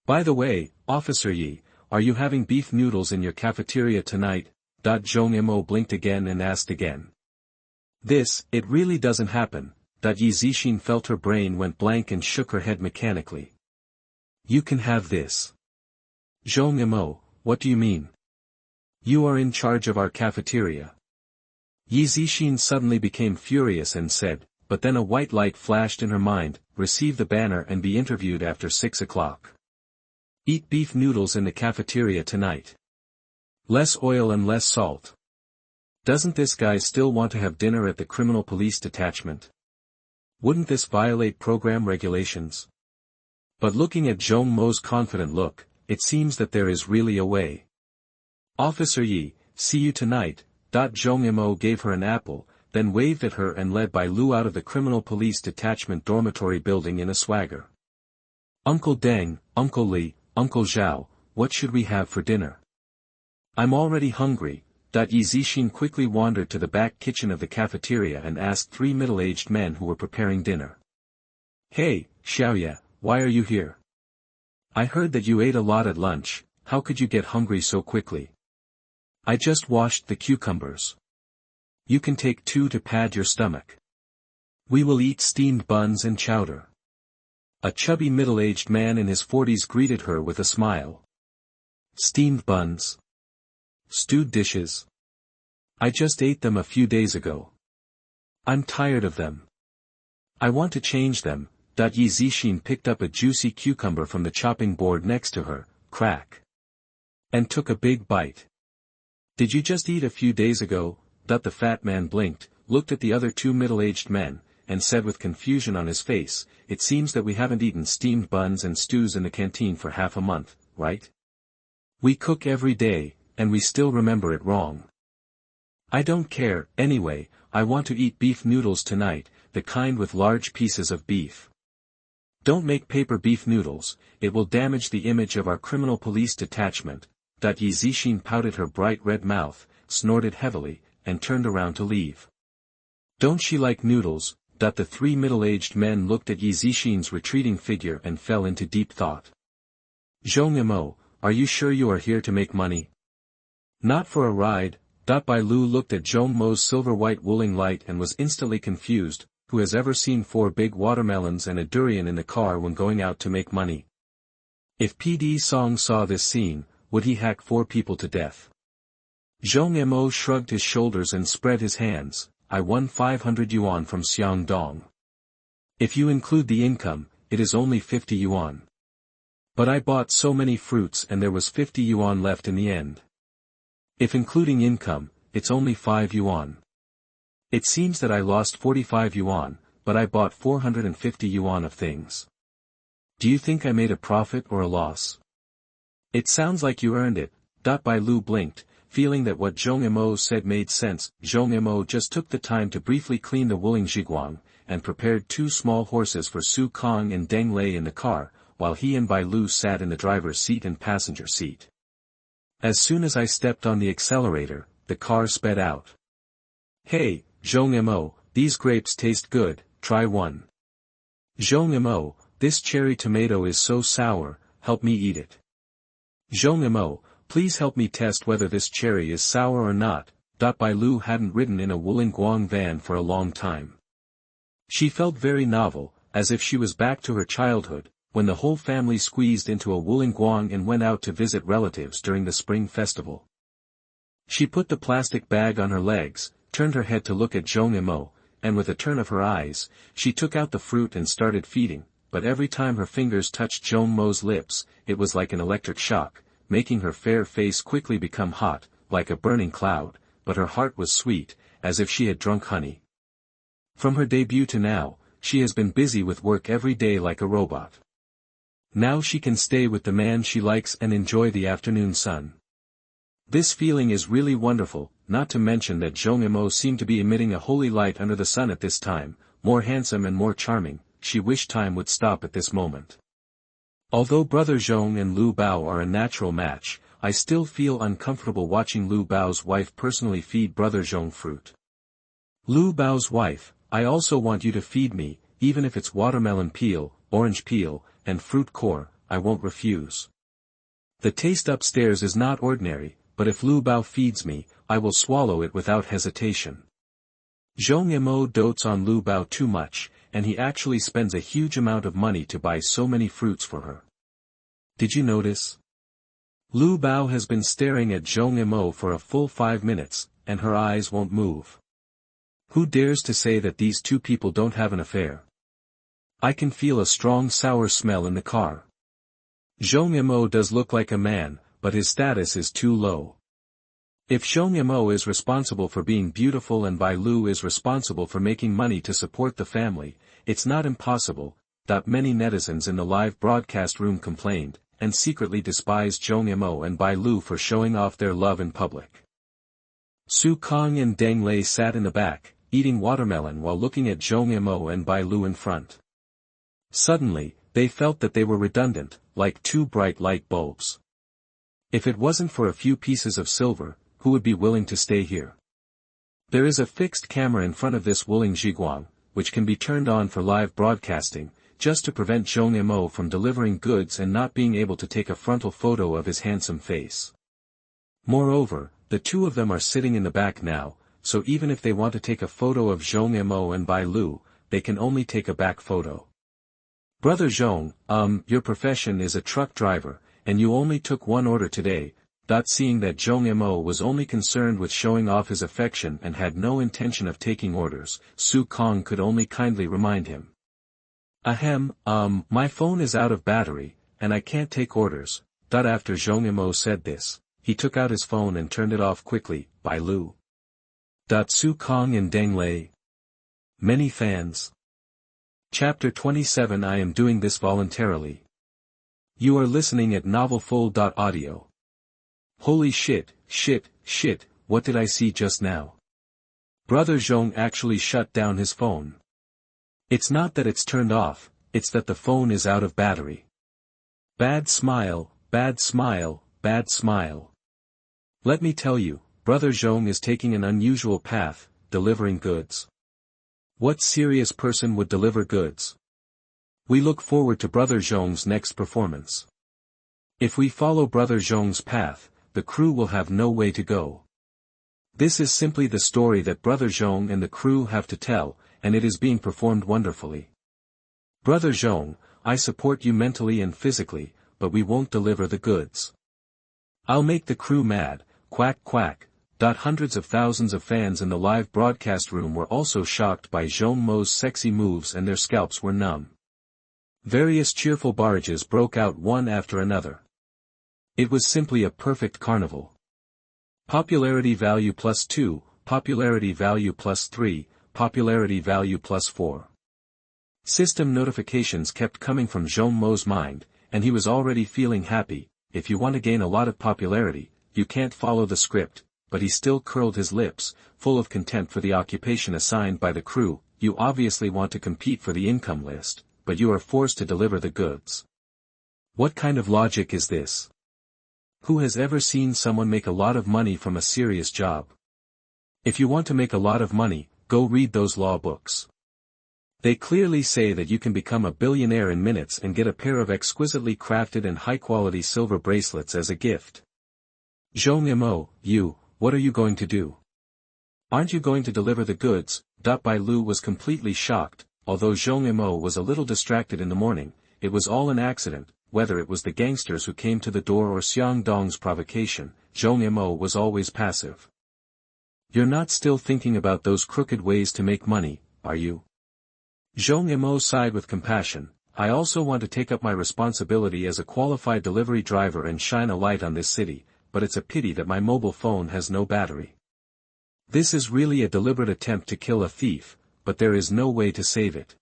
By the way, Officer Yi, are you having beef noodles in your cafeteria tonight? Zhong Mo blinked again and asked again. It really doesn't happen. Yi Zixin felt her brain went blank and shook her head mechanically. You can have this. Zhong Mo, what do you mean? You are in charge of our cafeteria. Yi Zixin suddenly became furious and said, but then a white light flashed in her mind, receive the banner and be interviewed after 6 o'clock. Eat beef noodles in the cafeteria tonight. Less oil and less salt. Doesn't this guy still want to have dinner at the criminal police detachment? Wouldn't this violate program regulations? But looking at Zhong Mo's confident look, it seems that there is really a way. Officer Yi, see you tonight. Zhong Mo gave her an apple, then waved at her and led Bai Lu out of the criminal police detachment dormitory building in a swagger. Uncle Deng, Uncle Li, Uncle Zhao, what should we have for dinner? I'm already hungry. Yi Zixin quickly wandered to the back kitchen of the cafeteria and asked three middle-aged men who were preparing dinner. Hey, Xiaoye, why are you here? I heard that you ate a lot at lunch, how could you get hungry so quickly? I just washed the cucumbers. You can take 2 to pad your stomach. We will eat steamed buns and chowder. A chubby middle-aged man in his 40s greeted her with a smile. Steamed buns. Stewed dishes. I just ate them a few days ago. I'm tired of them. I want to change them. Yi Zixin picked up a juicy cucumber from the chopping board next to her, crack. And took a big bite. Did you just eat a few days ago? The fat man blinked, looked at the other 2 middle-aged men, and said with confusion on his face, it seems that we haven't eaten steamed buns and stews in the canteen for half a month, right? We cook every day, and we still remember it wrong. I don't care, anyway, I want to eat beef noodles tonight, the kind with large pieces of beef. Don't make paper beef noodles, it will damage the image of our criminal police detachment. Yi Zixin pouted her bright red mouth, snorted heavily, and turned around to leave. Don't she like noodles? The 3 middle-aged men looked at Yi Zixin's retreating figure and fell into deep thought. Zhong Mo, are you sure you are here to make money? Not for a ride. Bai Lu looked at Zhong Mo's silver-white wooling light and was instantly confused. Who has ever seen 4 big watermelons and a durian in the car when going out to make money? If PD Song saw this scene, would he hack 4 people to death? Zhong Mo shrugged his shoulders and spread his hands. I won 500 yuan from Xiangdong. If you include the income, it is only 50 yuan. But I bought so many fruits and there was 50 yuan left in the end. If including income, it's only 5 yuan. It seems that I lost 45 yuan, but I bought 450 yuan of things. Do you think I made a profit or a loss? It sounds like you earned it. Bai Lu blinked, feeling that what Zhong Mo said made sense. Zhong Mo just took the time to briefly clean the wooling zhiguang, and prepared 2 small horses for Su Kong and Deng Lei in the car, while he and Bai Lu sat in the driver's seat and passenger seat. As soon as I stepped on the accelerator, the car sped out. Hey, Zhong Mo, these grapes taste good, try one. Zhong Mo, this cherry tomato is so sour, help me eat it. Zhong Mo, please help me test whether this cherry is sour or not. Bai Lu hadn't ridden in a Wollongong van for a long time. She felt very novel, as if she was back to her childhood, when the whole family squeezed into a Wollongong and went out to visit relatives during the spring festival. She put the plastic bag on her legs, turned her head to look at Zhong Mo, and with a turn of her eyes, she took out the fruit and started feeding, but every time her fingers touched Zhong Mo's lips, it was like an electric shock, making her fair face quickly become hot, like a burning cloud, but her heart was sweet, as if she had drunk honey. From her debut to now, she has been busy with work every day like a robot. Now she can stay with the man she likes and enjoy the afternoon sun. This feeling is really wonderful, not to mention that Zhong Mo seemed to be emitting a holy light under the sun at this time, more handsome and more charming. She wished time would stop at this moment. Although Brother Zhong and Lu Bao are a natural match, I still feel uncomfortable watching Lu Bao's wife personally feed Brother Zhong fruit. Lu Bao's wife, I also want you to feed me, even if it's watermelon peel, orange peel, and fruit core, I won't refuse. The taste upstairs is not ordinary, but if Lu Bao feeds me, I will swallow it without hesitation. Zhong Mo dotes on Lu Bao too much, and he actually spends a huge amount of money to buy so many fruits for her. Did you notice? Lu Bao has been staring at Zhong Mo for a full 5 minutes, and her eyes won't move. Who dares to say that these 2 people don't have an affair? I can feel a strong sour smell in the car. Zhong Mo does look like a man, but his status is too low. If Zhong Mo is responsible for being beautiful and Bai Lu is responsible for making money to support the family, it's not impossible. Many netizens in the live broadcast room complained, and secretly despised Zhong Mo and Bai Lu for showing off their love in public. Su Kong and Deng Lei sat in the back, eating watermelon while looking at Zhong Mo and Bai Lu in front. Suddenly, they felt that they were redundant, like 2 bright light bulbs. If it wasn't for a few pieces of silver, who would be willing to stay here? There is a fixed camera in front of this Wuling Zhiguang, which can be turned on for live broadcasting, just to prevent Zhong Mo from delivering goods and not being able to take a frontal photo of his handsome face. Moreover, the two of them are sitting in the back now, so even if they want to take a photo of Zhong Mo and Bai Lu, they can only take a back photo. Brother Zhong, your profession is a truck driver, and you only took one order today. Seeing that Zhong Mo was only concerned with showing off his affection and had no intention of taking orders, Su Kong could only kindly remind him. Ahem, my phone is out of battery, and I can't take orders. After Zhong Mo said this, he took out his phone and turned it off quickly. Bai Lu. Su Kong and Deng Lei. Many fans. Chapter 27. I am doing this voluntarily. You are listening at novelfull.audio. Holy shit, what did I see just now? Brother Zhong actually shut down his phone. It's not that it's turned off, it's that the phone is out of battery. Bad smile, bad smile, bad smile. Let me tell you, Brother Zhong is taking an unusual path, delivering goods. What serious person would deliver goods? We look forward to Brother Zhong's next performance. If we follow Brother Zhong's path, the crew will have no way to go. This is simply the story that Brother Zhong and the crew have to tell, and it is being performed wonderfully. Brother Zhong, I support you mentally and physically, but we won't deliver the goods. I'll make the crew mad, quack quack. Hundreds of thousands of fans in the live broadcast room were also shocked by Zhong Mo's sexy moves and their scalps were numb. Various cheerful barrages broke out one after another. It was simply a perfect carnival. Popularity value +2, popularity value +3, popularity value +4. System notifications kept coming from Zhong Mo's mind, and he was already feeling happy. If you want to gain a lot of popularity, you can't follow the script. But he still curled his lips, full of contempt for the occupation assigned by the crew. You obviously want to compete for the income list, but you are forced to deliver the goods. What kind of logic is this? Who has ever seen someone make a lot of money from a serious job? If you want to make a lot of money, go read those law books. They clearly say that you can become a billionaire in minutes and get a pair of exquisitely crafted and high-quality silver bracelets as a gift. Zhong Mo, what are you going to do? Aren't you going to deliver the goods? Bai Lu was completely shocked. Although Zhong Mo was a little distracted in the morning, it was all an accident. Whether it was the gangsters who came to the door or Xiang Dong's provocation, Zhong Mo was always passive. You're not still thinking about those crooked ways to make money, are you? Zhong Mo sighed with compassion. I also want to take up my responsibility as a qualified delivery driver and shine a light on this city. But it's a pity that my mobile phone has no battery. This is really a deliberate attempt to kill a thief, but there is no way to save it.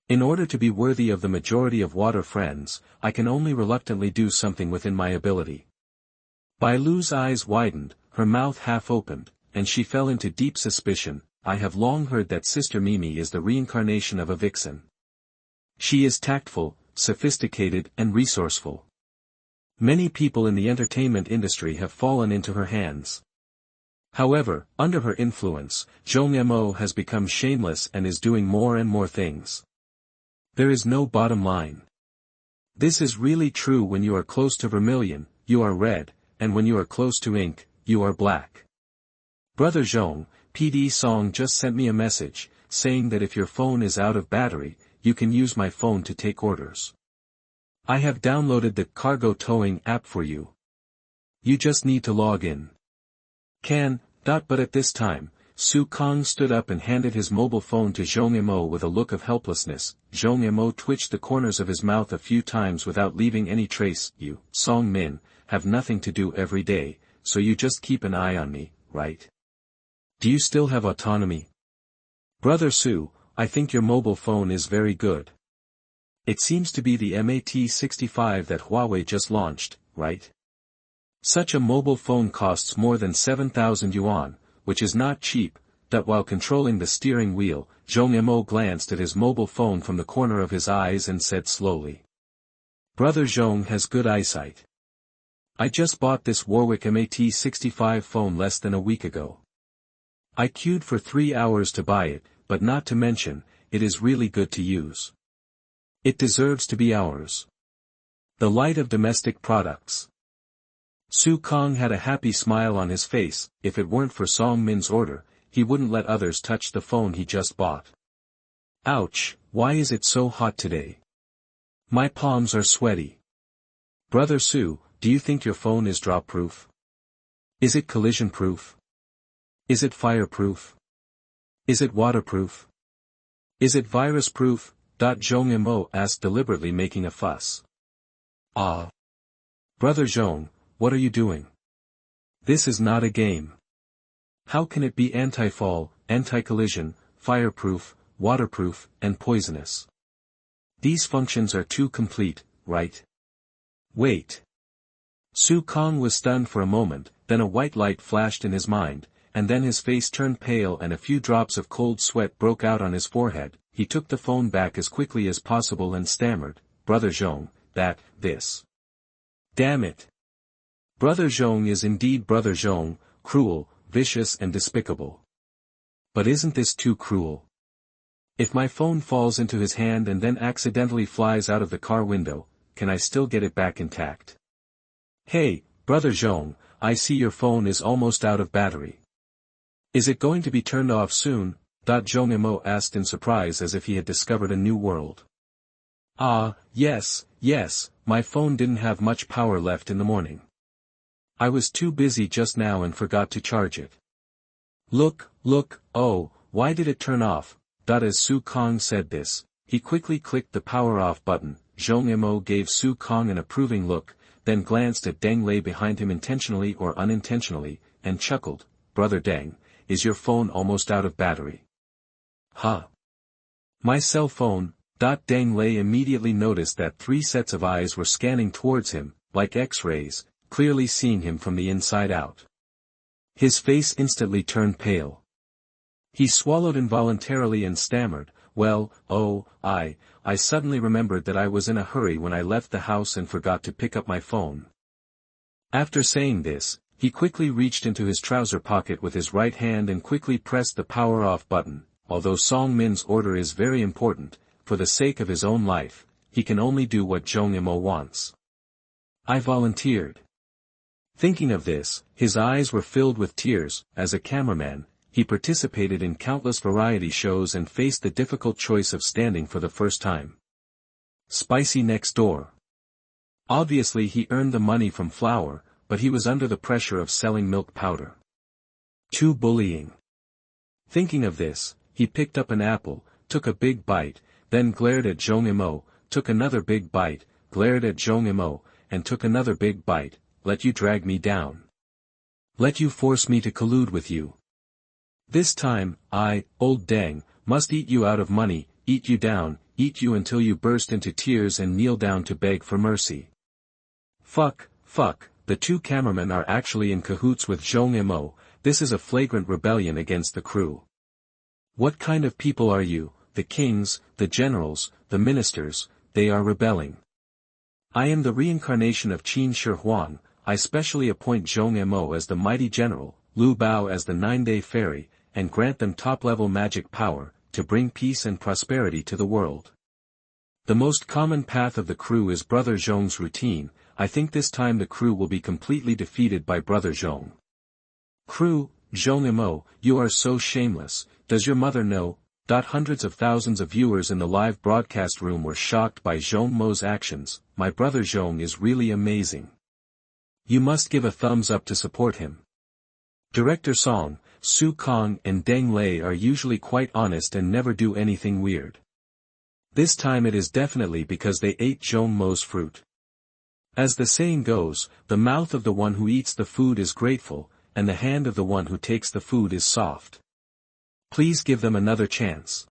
In order to be worthy of the majority of water friends, I can only reluctantly do something within my ability. Bai Lu's eyes widened, her mouth half opened, and she fell into deep suspicion. I have long heard that Sister Mimi is the reincarnation of a vixen. She is tactful, sophisticated and resourceful. Many people in the entertainment industry have fallen into her hands. However, under her influence, Zhong Mo has become shameless and is doing more and more things. There is no bottom line. This is really true when you are close to vermilion, you are red, and when you are close to ink, you are black. Brother Zhong, PD Song just sent me a message, saying that if your phone is out of battery, you can use my phone to take orders. I have downloaded the cargo towing app for you. You just need to log in. But at this time, Su Kong stood up and handed his mobile phone to Zhong Mo with a look of helplessness. Zhong Mo twitched the corners of his mouth a few times without leaving any trace. You, Song Min, have nothing to do every day, so you just keep an eye on me, right? Do you still have autonomy? Brother Su, I think your mobile phone is very good. It seems to be the MAT65 that Huawei just launched, right? Such a mobile phone costs more than 7,000 yuan, which is not cheap. While controlling the steering wheel, Zhong Mo glanced at his mobile phone from the corner of his eyes and said slowly. Brother Zhong has good eyesight. I just bought this Warwick MAT-65 phone less than a week ago. I queued for 3 hours to buy it, but not to mention, it is really good to use. It deserves to be ours. The light of domestic products. Su Kong had a happy smile on his face. If it weren't for Song Min's order, he wouldn't let others touch the phone he just bought. Ouch, why is it so hot today? My palms are sweaty. Brother Su, do you think your phone is drop-proof? Is it collision-proof? Is it fireproof? Is it waterproof? Is it virus-proof? Zhong Mo asked, deliberately making a fuss. Ah. Brother Zhong, what are you doing? This is not a game. How can it be anti-fall, anti-collision, fireproof, waterproof, and poisonous? These functions are too complete, right? Wait. Su Kong was stunned for a moment, then a white light flashed in his mind, and then his face turned pale and a few drops of cold sweat broke out on his forehead. He took the phone back as quickly as possible and stammered, Brother Zhong, this. Damn it. Brother Zhong is indeed Brother Zhong, cruel, vicious and despicable. But isn't this too cruel? If my phone falls into his hand and then accidentally flies out of the car window, can I still get it back intact? Hey, Brother Zhong, I see your phone is almost out of battery. Is it going to be turned off soon? Zhong Mo asked in surprise as if he had discovered a new world. Ah, yes, my phone didn't have much power left in the morning. I was too busy just now and forgot to charge it. Look, oh, why did it turn off? As Su Kong said this, he quickly clicked the power off button. Zhong Mo gave Su Kong an approving look, then glanced at Deng Lei behind him intentionally or unintentionally, and chuckled, Brother Deng, is your phone almost out of battery? Huh. My cell phone. Deng Lei immediately noticed that 3 sets of eyes were scanning towards him, like X-rays, clearly seeing him from the inside out. His face instantly turned pale. He swallowed involuntarily and stammered, well, oh, I suddenly remembered that I was in a hurry when I left the house and forgot to pick up my phone. After saying this, he quickly reached into his trouser pocket with his right hand and quickly pressed the power off button. Although Song Min's order is very important, for the sake of his own life, he can only do what Zhong Mo wants. I volunteered. Thinking of this, his eyes were filled with tears. As a cameraman, he participated in countless variety shows and faced the difficult choice of standing for the first time. Spicy next door. Obviously he earned the money from flour, but he was under the pressure of selling milk powder. Too bullying. Thinking of this, he picked up an apple, took a big bite, then glared at Zhong Mo, took another big bite, glared at Zhong Mo, and took another big bite. Let you drag me down. Let you force me to collude with you. This time, I, old Deng, must eat you out of money, eat you down, eat you until you burst into tears and kneel down to beg for mercy. Fuck, the 2 cameramen are actually in cahoots with Zhong Mo. This is a flagrant rebellion against the crew. What kind of people are you? The kings, the generals, the ministers, they are rebelling. I am the reincarnation of Qin Shi Huang. I specially appoint Zhong Mo as the mighty general, Lu Bao as the 9-day fairy, and grant them top-level magic power, to bring peace and prosperity to the world. The most common path of the crew is Brother Zhong's routine. I think this time the crew will be completely defeated by Brother Zhong. Crew, Zhong Mo, you are so shameless. Does your mother know? Hundreds of thousands of viewers in the live broadcast room were shocked by Zhong Mo's actions. My brother Zhong is really amazing. You must give a thumbs up to support him. Director Song, Su Kong and Deng Lei are usually quite honest and never do anything weird. This time it is definitely because they ate Zhong Mo's fruit. As the saying goes, the mouth of the one who eats the food is grateful, and the hand of the one who takes the food is soft. Please give them another chance.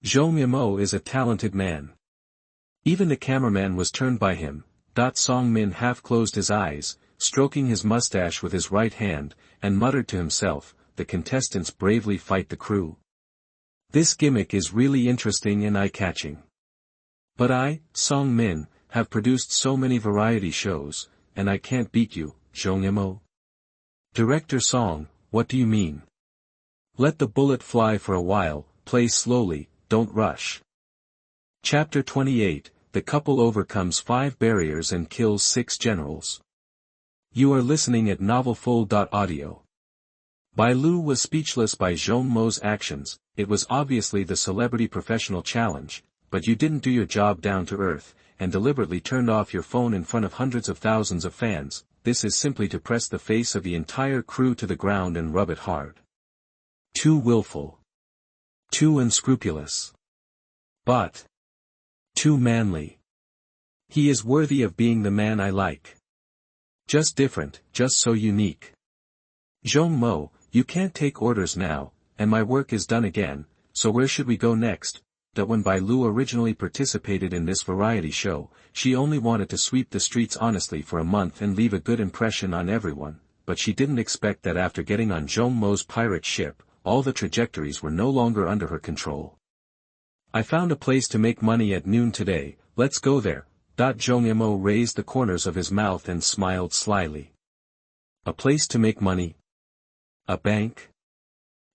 Zhong Mo is a talented man. Even the cameraman was turned by him. Song Min half closed his eyes, stroking his mustache with his right hand, and muttered to himself, the contestants bravely fight the crew. This gimmick is really interesting and eye-catching. But I, Song Min, have produced so many variety shows, and I can't beat you, Zhong Mo. Director Song, what do you mean? Let the bullet fly for a while, play slowly, don't rush. Chapter 28, The couple overcomes 5 barriers and kills 6 generals. You are listening at novelfull.audio. Bai Lu was speechless by Zhong Mo's actions. It was obviously the celebrity professional challenge, but you didn't do your job down to earth, and deliberately turned off your phone in front of hundreds of thousands of fans. This is simply to press the face of the entire crew to the ground and rub it hard. Too willful. Too unscrupulous. But too manly. He is worthy of being the man I like. Just different, just so unique. Zhong Mo, you can't take orders now, and my work is done again, so where should we go next? That when Bai Lu originally participated in this variety show, she only wanted to sweep the streets honestly for a month and leave a good impression on everyone, but she didn't expect that after getting on Zhong Mo's pirate ship, all the trajectories were no longer under her control. I found a place to make money at noon today, let's go there. Zhong Mo raised the corners of his mouth and smiled slyly. A place to make money? A bank?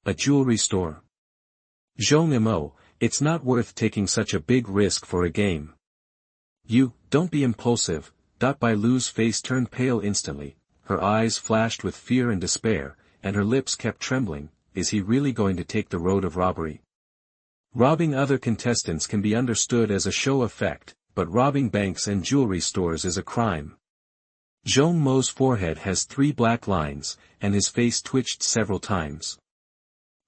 A jewelry store? Zhong Mo, it's not worth taking such a big risk for a game. You, don't be impulsive. Bai Lu's face turned pale instantly, her eyes flashed with fear and despair, and her lips kept trembling. Is he really going to take the road of robbery? Robbing other contestants can be understood as a show effect, but robbing banks and jewelry stores is a crime. Zhong Mo's forehead has 3 black lines, and his face twitched several times.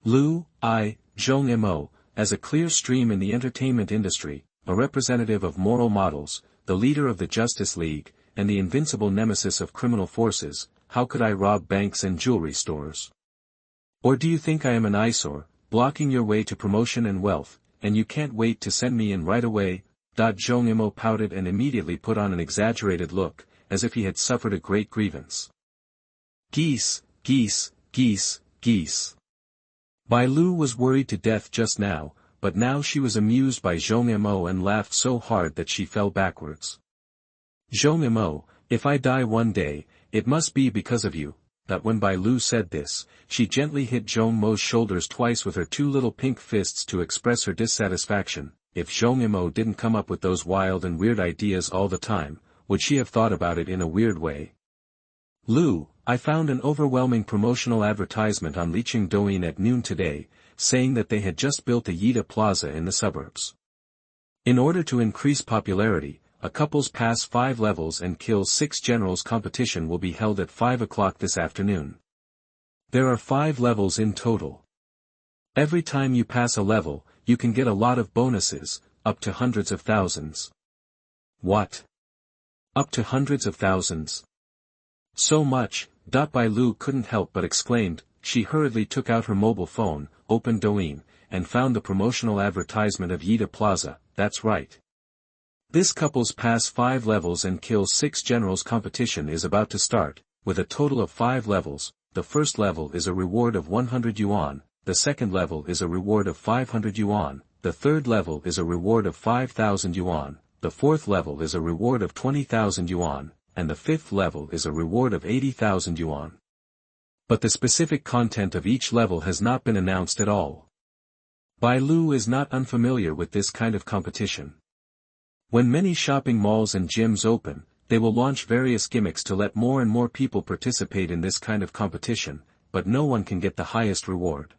Zhong Mo, as a clear stream in the entertainment industry, a representative of moral models, the leader of the Justice League, and the invincible nemesis of criminal forces, how could I rob banks and jewelry stores? Or do you think I am an eyesore, blocking your way to promotion and wealth, and you can't wait to send me in right away? Zhong Mo pouted and immediately put on an exaggerated look, as if he had suffered a great grievance. Geese, geese, geese, geese. Bai Lu was worried to death just now, but now she was amused by Zhong Mo and laughed so hard that she fell backwards. Zhong Mo, if I die one day, it must be because of you. That when Bai Lu said this, she gently hit Zhong Mo's shoulders twice with her 2 little pink fists to express her dissatisfaction. If Zhong Mo didn't come up with those wild and weird ideas all the time, would she have thought about it in a weird way? Lu, I found an overwhelming promotional advertisement on Liqing Douyin at noon today, saying that they had just built a Yida Plaza in the suburbs. In order to increase popularity, a couples pass 5 levels and kill 6 generals competition will be held at 5 o'clock this afternoon. There are 5 levels in total. Every time you pass a level, you can get a lot of bonuses, up to hundreds of thousands. What? Up to hundreds of thousands? So much, Bai Lu couldn't help but exclaimed. She hurriedly took out her mobile phone, opened Douyin, and found the promotional advertisement of Yida Plaza. That's right. This couple's pass 5 levels and kill 6 generals competition is about to start, with a total of 5 levels. The first level is a reward of 100 yuan, the second level is a reward of 500 yuan, the third level is a reward of 5,000 yuan, the fourth level is a reward of 20,000 yuan, and the fifth level is a reward of 80,000 yuan. But the specific content of each level has not been announced at all. Bai Lu is not unfamiliar with this kind of competition. When many shopping malls and gyms open, they will launch various gimmicks to let more and more people participate in this kind of competition, but no one can get the highest reward.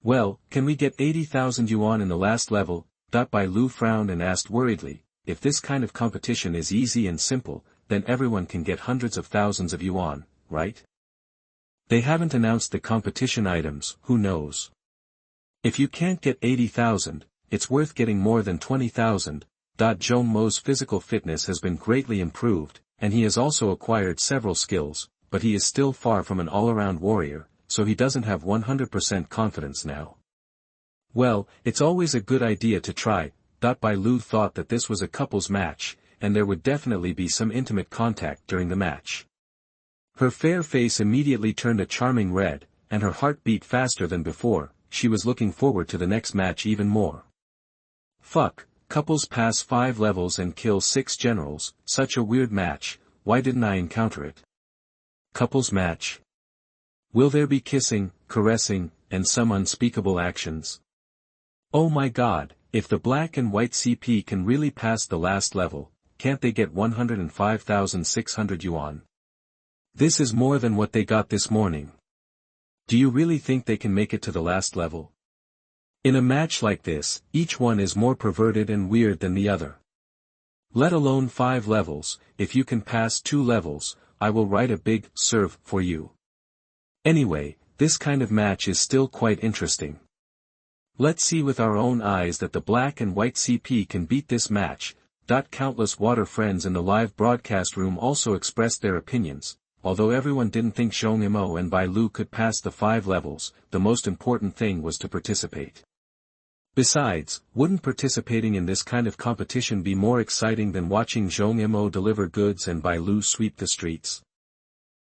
Well, can we get 80,000 yuan in the last level? Bai Lu frowned and asked worriedly, if this kind of competition is easy and simple, then everyone can get hundreds of thousands of yuan, right? They haven't announced the competition items, who knows? If you can't get 80,000, it's worth getting more than 20,000. Zhong Mo's physical fitness has been greatly improved, and he has also acquired several skills, but he is still far from an all-around warrior, so he doesn't have 100% confidence now. Well, it's always a good idea to try. Bai Lu thought that this was a couples match, and there would definitely be some intimate contact during the match. Her fair face immediately turned a charming red, and her heart beat faster than before. She was looking forward to the next match even more. Fuck, couples pass 5 levels and kill 6 generals, such a weird match. why didn't I encounter it? Couples match. Will there be kissing, caressing, and some unspeakable actions? Oh my god, if the black and white CP can really pass the last level, can't they get 105,600 yuan? This is more than what they got this morning. Do you really think they can make it to the last level? In a match like this, each one is more perverted and weird than the other. Let alone 5 levels, if you can pass 2 levels, I will write a big serve for you. Anyway, this kind of match is still quite interesting. Let's see with our own eyes that the black and white CP can beat this match. Countless water friends in the live broadcast room also expressed their opinions. Although everyone didn't think Zhong Mo and Bai Lu could pass the 5 levels, the most important thing was to participate. Besides, wouldn't participating in this kind of competition be more exciting than watching Zhong Mo deliver goods and Bai Lu sweep the streets?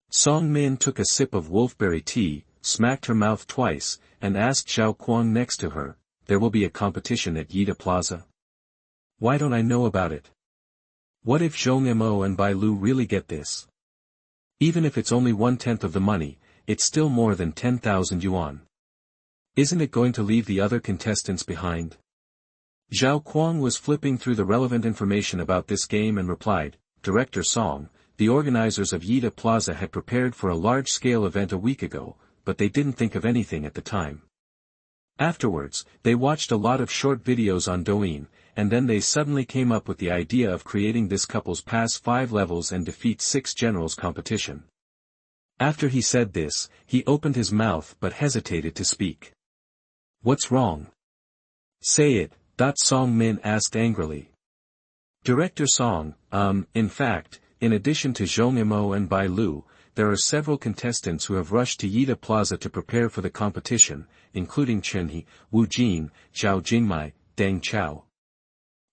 Song Min took a sip of wolfberry tea, smacked her mouth twice, and asked Zhao Kuang next to her, there will be a competition at Yida Plaza? Why don't I know about it? What if Zhong Mo and Bai Lu really get this? Even if it's only 1/10 of the money, it's still more than 10,000 yuan. Isn't it going to leave the other contestants behind? Zhao Kuang was flipping through the relevant information about this game and replied, Director Song, the organizers of Yida Plaza had prepared for a large-scale event a week ago, but they didn't think of anything at the time. Afterwards, they watched a lot of short videos on Douyin, and then they suddenly came up with the idea of creating this couple's pass 5 levels and defeat 6 generals competition. After he said this, he opened his mouth but hesitated to speak. What's wrong? Say it, Song Min asked angrily. Director Song, in fact, in addition to Zhong Mo and Bai Lu, there are several contestants who have rushed to Yida Plaza to prepare for the competition, including Chen He, Wu Jin, Zhao Jingmai, Deng Chao.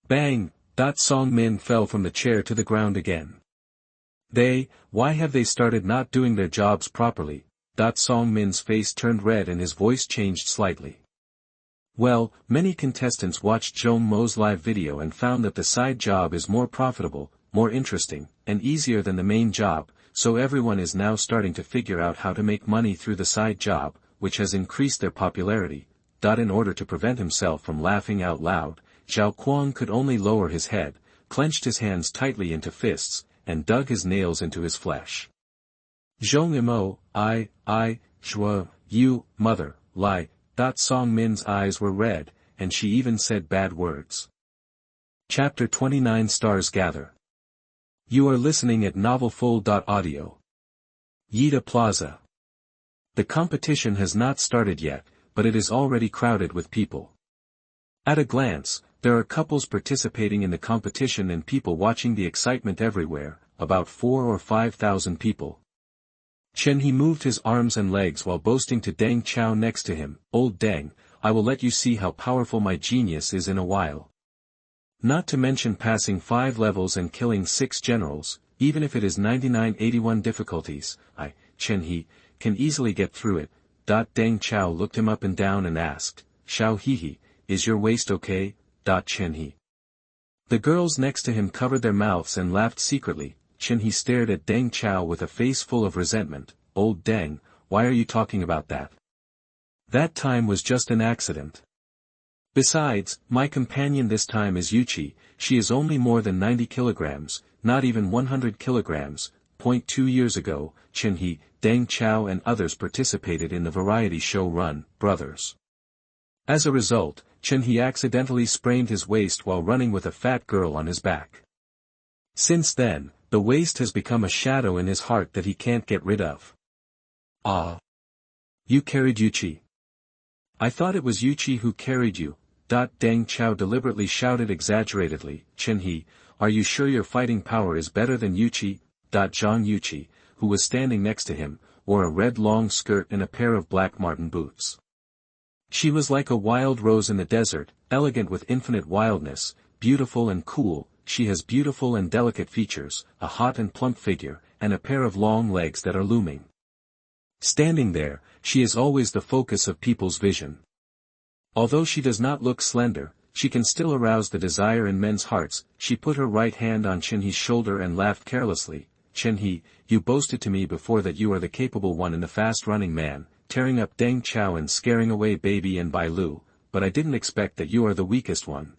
Bang! Song Min fell from the chair to the ground again. Why have they started not doing their jobs properly? Song Min's face turned red and his voice changed slightly. Well, many contestants watched Zhong Mo's live video and found that the side job is more profitable, more interesting, and easier than the main job, so everyone is now starting to figure out how to make money through the side job, which has increased their popularity. In order to prevent himself from laughing out loud, Zhao Kuang could only lower his head, clenched his hands tightly into fists, and dug his nails into his flesh. Zhong Mo, Shua, you, mother, lie. Song Min's eyes were red, and she even said bad words. Chapter 29 Stars Gather. You are listening at novelfull.audio. Yida Plaza. The competition has not started yet, but it is already crowded with people. At a glance, there are couples participating in the competition and people watching the excitement everywhere, about 4,000 or 5,000 people. Chen He moved his arms and legs while boasting to Deng Chao next to him, Old Deng, I will let you see how powerful my genius is in a while. Not to mention passing 5 levels and killing 6 generals, even if it is 9981 difficulties, Chen He, can easily get through it. Deng Chao looked him up and down and asked, Xiao He, is your waist okay? Chen He. The girls next to him covered their mouths and laughed secretly. Chen He stared at Deng Chao with a face full of resentment. Old Deng, why are you talking about that? That time was just an accident. Besides, my companion this time is Yuchi, she is only more than 90 kilograms, not even 100 kilograms. 2 years ago, Chen He, Deng Chao and others participated in the variety show Run, Brothers. As a result, Chen He accidentally sprained his waist while running with a fat girl on his back. Since then, the waist has become a shadow in his heart that he can't get rid of. Ah. You carried Yuchi. I thought it was Yuchi who carried you. Deng Chao deliberately shouted exaggeratedly, Chen He, are you sure your fighting power is better than Yuchi? Zhang Yuchi, who was standing next to him, wore a red long skirt and a pair of black marten boots. She was like a wild rose in the desert, elegant with infinite wildness, beautiful and cool. She has beautiful and delicate features, a hot and plump figure, and a pair of long legs that are looming. Standing there, she is always the focus of people's vision. Although she does not look slender, she can still arouse the desire in men's hearts. She put her right hand on Chen He's shoulder and laughed carelessly. Chen He, you boasted to me before that you are the capable one and the fast-running man, tearing up Deng Chao and scaring away Baby and Bai Lu, but I didn't expect that you are the weakest one.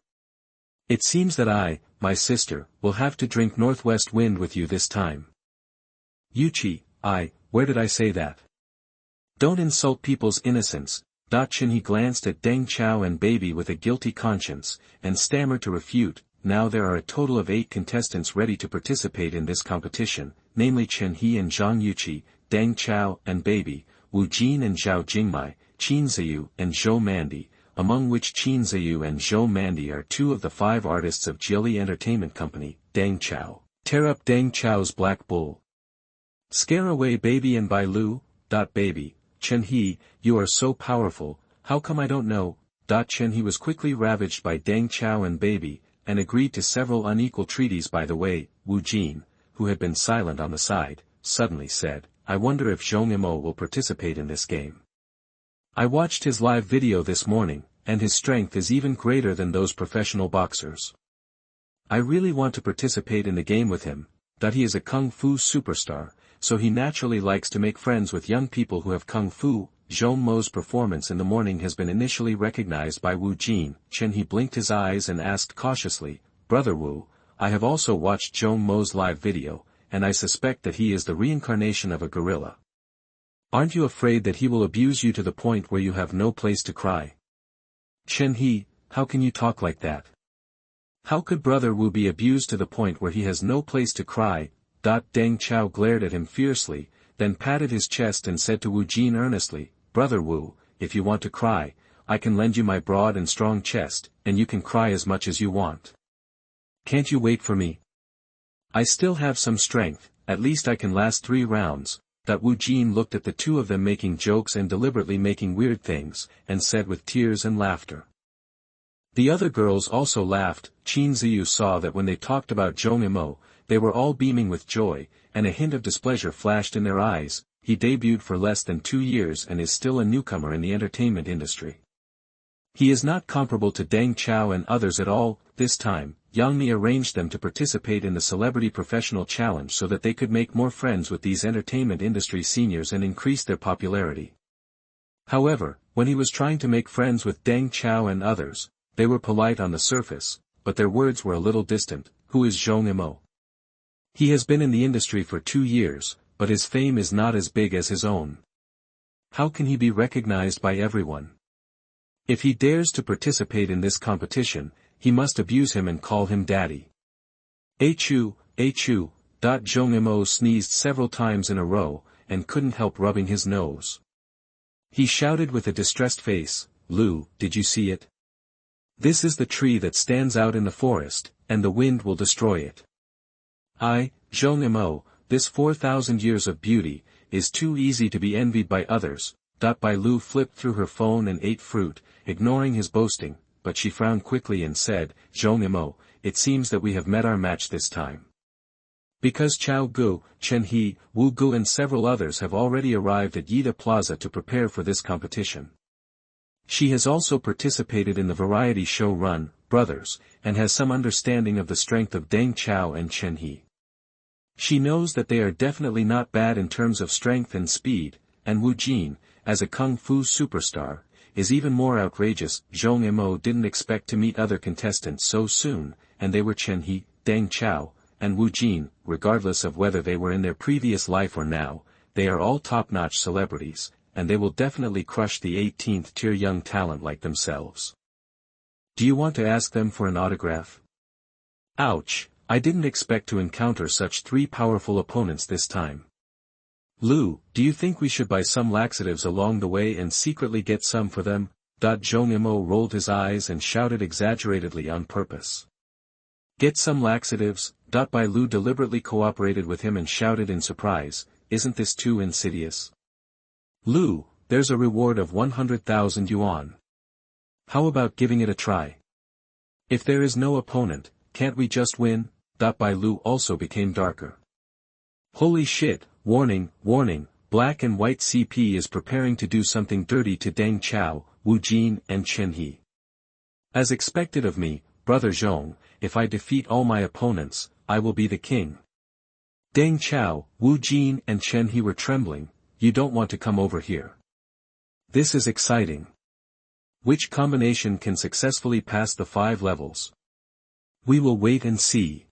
It seems that I, my sister, will have to drink northwest wind with you this time. Yuchi, where did I say that? Don't insult people's innocence. Chen He glanced at Deng Chao and Baby with a guilty conscience, and stammered to refute. Now there are a total of 8 contestants ready to participate in this competition, namely Chen He and Zhang Yuqi, Deng Chao and Baby, Wu Jin and Zhao Jingmai, Qin Ziyu and Zhou Mandi, among which Qin Ziyu and Zhou Mandi are 2 of the 5 artists of Jiali Entertainment Company. Deng Chao, tear up Deng Chao's black bull. Scare away Baby and Bai Lu. Baby, Chen He, you are so powerful, how come I don't know? Chen He was quickly ravaged by Deng Chao and Baby, and agreed to several unequal treaties. By the way, Wu Jin, who had been silent on the side, suddenly said, I wonder if Zhong Mo will participate in this game. I watched his live video this morning, and his strength is even greater than those professional boxers. I really want to participate in the game with him. He is a kung fu superstar, so he naturally likes to make friends with young people who have kung fu. Zhong Mo's performance in the morning has been initially recognized by Wu Jin. Chen He blinked his eyes and asked cautiously, Brother Wu, I have also watched Zhong Mo's live video, and I suspect that he is the reincarnation of a gorilla. Aren't you afraid that he will abuse you to the point where you have no place to cry? Chen He, how can you talk like that? How could Brother Wu be abused to the point where he has no place to cry? Deng Chao glared at him fiercely, then patted his chest and said to Wu Jin earnestly, Brother Wu, if you want to cry, I can lend you my broad and strong chest, and you can cry as much as you want. Can't you wait for me? I still have some strength, at least I can last 3 rounds. Wu Jin looked at the 2 of them making jokes and deliberately making weird things, and said with tears and laughter. The other girls also laughed. Qin Ziyu saw that when they talked about Zhong Mo, they were all beaming with joy, and a hint of displeasure flashed in their eyes. He debuted for less than 2 years and is still a newcomer in the entertainment industry. He is not comparable to Deng Chao and others at all. This time, Yang Mi arranged them to participate in the Celebrity Professional Challenge so that they could make more friends with these entertainment industry seniors and increase their popularity. However, when he was trying to make friends with Deng Chao and others, they were polite on the surface, but their words were a little distant. Who is Zhong Mo? He has been in the industry for 2 years, but his fame is not as big as his own. How can he be recognized by everyone? If he dares to participate in this competition, he must abuse him and call him daddy. Achoo, achoo. Zhong Mo sneezed several times in a row, and couldn't help rubbing his nose. He shouted with a distressed face, Lu, did you see it? This is the tree that stands out in the forest, and the wind will destroy it. Zhong Mo, this 4,000 years of beauty, is too easy to be envied by others. Bai Lu flipped through her phone and ate fruit, ignoring his boasting, but she frowned quickly and said, Zhong Mo, it seems that we have met our match this time. Because Chao Gu, Chen He, Wu Gu and several others have already arrived at Yida Plaza to prepare for this competition. She has also participated in the variety show Run, Brothers, and has some understanding of the strength of Deng Chao and Chen He. She knows that they are definitely not bad in terms of strength and speed, and Wu Jin, as a kung fu superstar, is even more outrageous. Zhong Mo didn't expect to meet other contestants so soon, and they were Chen He, Deng Chao, and Wu Jin. Regardless of whether they were in their previous life or now, they are all top-notch celebrities, and they will definitely crush the 18th-tier young talent like themselves. Do you want to ask them for an autograph? Ouch, I didn't expect to encounter such 3 powerful opponents this time. Lu, do you think we should buy some laxatives along the way and secretly get some for them? Zhong Mo rolled his eyes and shouted exaggeratedly on purpose. Get some laxatives? Bai Lu deliberately cooperated with him and shouted in surprise, isn't this too insidious? Lu, there's a reward of 100,000 yuan. How about giving it a try? If there is no opponent, can't we just win? Bai Lu also became darker. Holy shit, warning, warning, Black and White CP is preparing to do something dirty to Deng Chao, Wu Jin and Chen He. As expected of me, Brother Zhong, if I defeat all my opponents, I will be the king. Deng Chao, Wu Jin and Chen He were trembling. You don't want to come over here. This is exciting. Which combination can successfully pass the 5 levels? We will wait and see.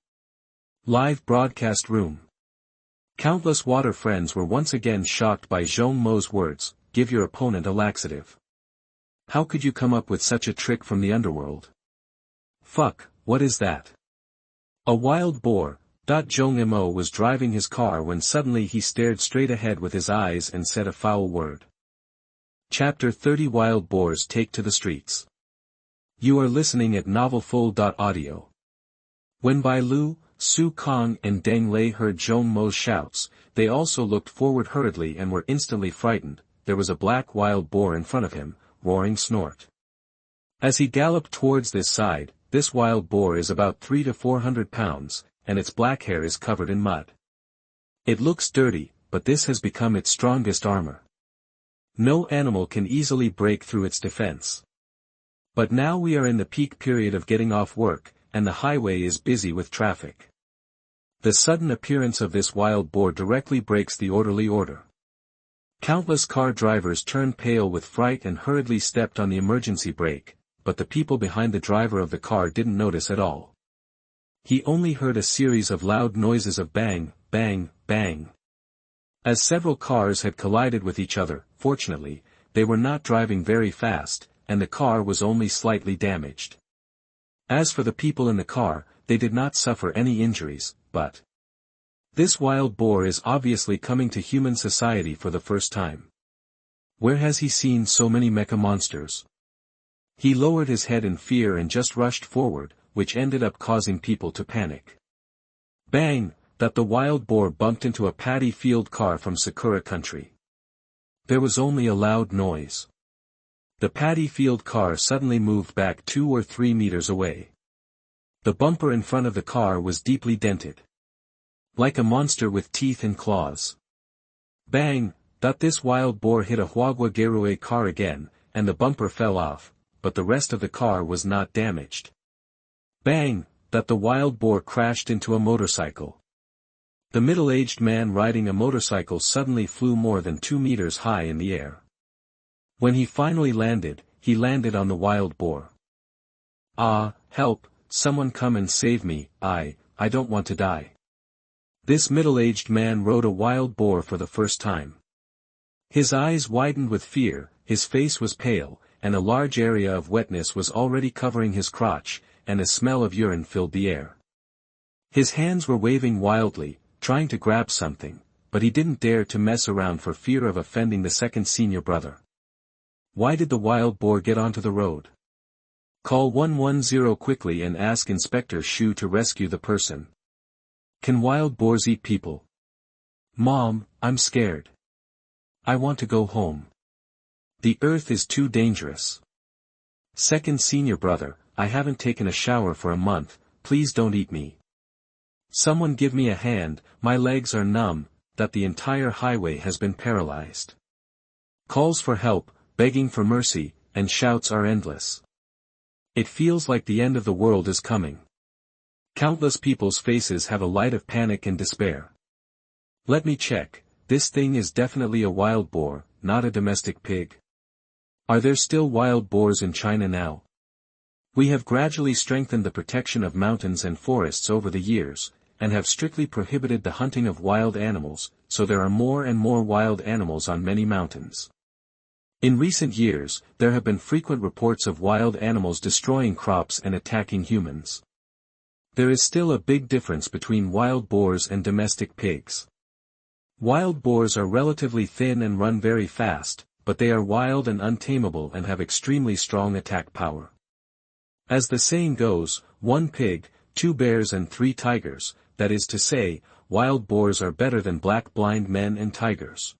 Live broadcast room. Countless water friends were once again shocked by Zhong Mo's words, give your opponent a laxative. How could you come up with such a trick from the underworld? Fuck, what is that? A wild boar. Zhong Mo was driving his car when suddenly he stared straight ahead with his eyes and said a foul word. Chapter 30 Wild Boars Take to the Streets. You are listening at novelfull.audio. When Bai Lu, Su Kong and Deng Lei heard Zhong Mo's shouts, they also looked forward hurriedly and were instantly frightened. There was a black wild boar in front of him, roaring snort. As he galloped towards this side, this wild boar is about 300 to 400 pounds, and its black hair is covered in mud. It looks dirty, but this has become its strongest armor. No animal can easily break through its defense. But now we are in the peak period of getting off work, and the highway is busy with traffic. The sudden appearance of this wild boar directly breaks the orderly order. Countless car drivers turned pale with fright and hurriedly stepped on the emergency brake, but the people behind the driver of the car didn't notice at all. He only heard a series of loud noises of bang, bang, bang. As several cars had collided with each other, fortunately, they were not driving very fast, and the car was only slightly damaged. As for the people in the car, they did not suffer any injuries, but this wild boar is obviously coming to human society for the first time. Where has he seen so many mecha monsters? He lowered his head in fear and just rushed forward, which ended up causing people to panic. Bang! That the wild boar bumped into a paddy field car from Sakura country. There was only a loud noise. The paddy field car suddenly moved back 2 or 3 meters away. The bumper in front of the car was deeply dented. Like a monster with teeth and claws. Bang! That this wild boar hit a Huagua Gerue car again, and the bumper fell off, but the rest of the car was not damaged. Bang! That the wild boar crashed into a motorcycle. The middle-aged man riding a motorcycle suddenly flew more than 2 meters high in the air. When he finally landed, he landed on the wild boar. Ah, help, someone come and save me, I don't want to die. This middle-aged man rode a wild boar for the first time. His eyes widened with fear, his face was pale, and a large area of wetness was already covering his crotch, and a smell of urine filled the air. His hands were waving wildly, trying to grab something, but he didn't dare to mess around for fear of offending the second senior brother. Why did the wild boar get onto the road? Call 110 quickly and ask Inspector Shu to rescue the person. Can wild boars eat people? Mom, I'm scared. I want to go home. The earth is too dangerous. Second senior brother, I haven't taken a shower for a month, please don't eat me. Someone give me a hand, my legs are numb, that the entire highway has been paralyzed. Calls for help, begging for mercy, and shouts are endless. It feels like the end of the world is coming. Countless people's faces have a light of panic and despair. Let me check, this thing is definitely a wild boar, not a domestic pig. Are there still wild boars in China now? We have gradually strengthened the protection of mountains and forests over the years, and have strictly prohibited the hunting of wild animals, so there are more and more wild animals on many mountains. In recent years, there have been frequent reports of wild animals destroying crops and attacking humans. There is still a big difference between wild boars and domestic pigs. Wild boars are relatively thin and run very fast, but they are wild and untamable and have extremely strong attack power. As the saying goes, 1 pig, 2 bears and 3 tigers, that is to say, wild boars are better than black blind men and tigers.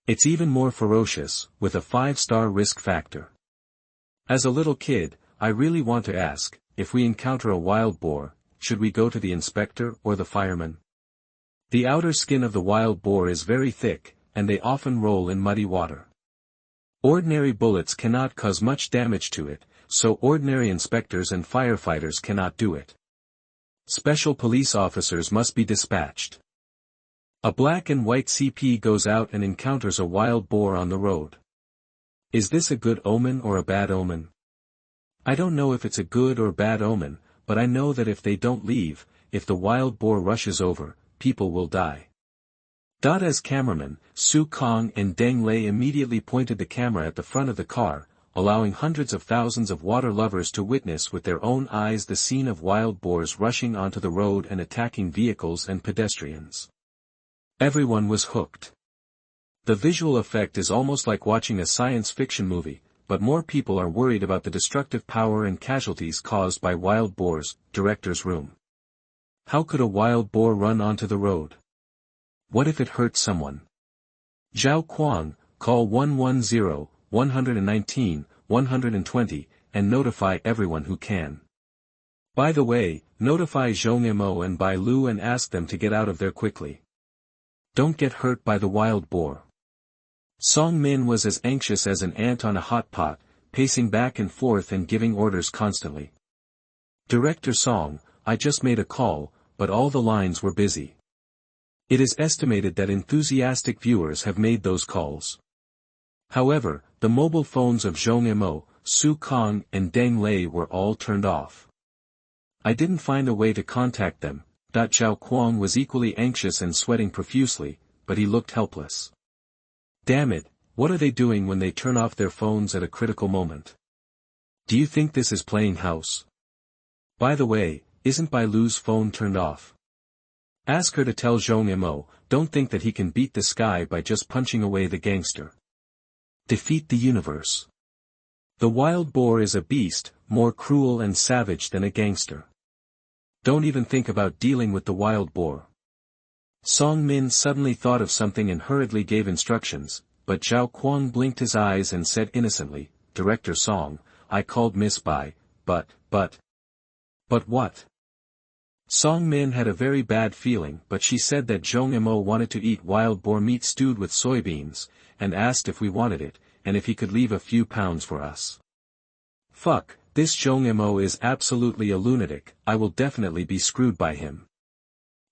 It's even more ferocious, with a 5-star risk factor. As a little kid, I really want to ask, if we encounter a wild boar, should we go to the inspector or the fireman? The outer skin of the wild boar is very thick, and they often roll in muddy water. Ordinary bullets cannot cause much damage to it, so ordinary inspectors and firefighters cannot do it. Special police officers must be dispatched. A black and white CP goes out and encounters a wild boar on the road. Is this a good omen or a bad omen? I don't know if it's a good or bad omen, but I know that if they don't leave, if the wild boar rushes over, people will die. As cameraman, Su Kong and Deng Lei immediately pointed the camera at the front of the car, allowing hundreds of thousands of water lovers to witness with their own eyes the scene of wild boars rushing onto the road and attacking vehicles and pedestrians. Everyone was hooked. The visual effect is almost like watching a science fiction movie, but more people are worried about the destructive power and casualties caused by wild boars. Director's room. How could a wild boar run onto the road? What if it hurt someone? Zhao Kuang, call 110, 119, 120, and notify everyone who can. By the way, notify Zhong Mo and Bai Lu and ask them to get out of there quickly. Don't get hurt by the wild boar. Song Min was as anxious as an ant on a hot pot, pacing back and forth and giving orders constantly. Director Song, I just made a call, but all the lines were busy. It is estimated that enthusiastic viewers have made those calls. However, the mobile phones of Zhong Mo, Su Kong and Deng Lei were all turned off. I didn't find a way to contact them. Zhao Kuang was equally anxious and sweating profusely, but he looked helpless. Damn it, what are they doing when they turn off their phones at a critical moment? Do you think this is playing house? By the way, isn't Bai Lu's phone turned off? Ask her to tell Zhong Mo, don't think that he can beat the sky by just punching away the gangster. Defeat the universe. The wild boar is a beast, more cruel and savage than a gangster. Don't even think about dealing with the wild boar. Song Min suddenly thought of something and hurriedly gave instructions, but Zhao Kuang blinked his eyes and said innocently, Director Song, I called Miss Bai, but what? Song Min had a very bad feeling, but she said that Zhong Mo wanted to eat wild boar meat stewed with soybeans, and asked if we wanted it, and if he could leave a few pounds for us. Fuck, this Zhong Mo is absolutely a lunatic, I will definitely be screwed by him.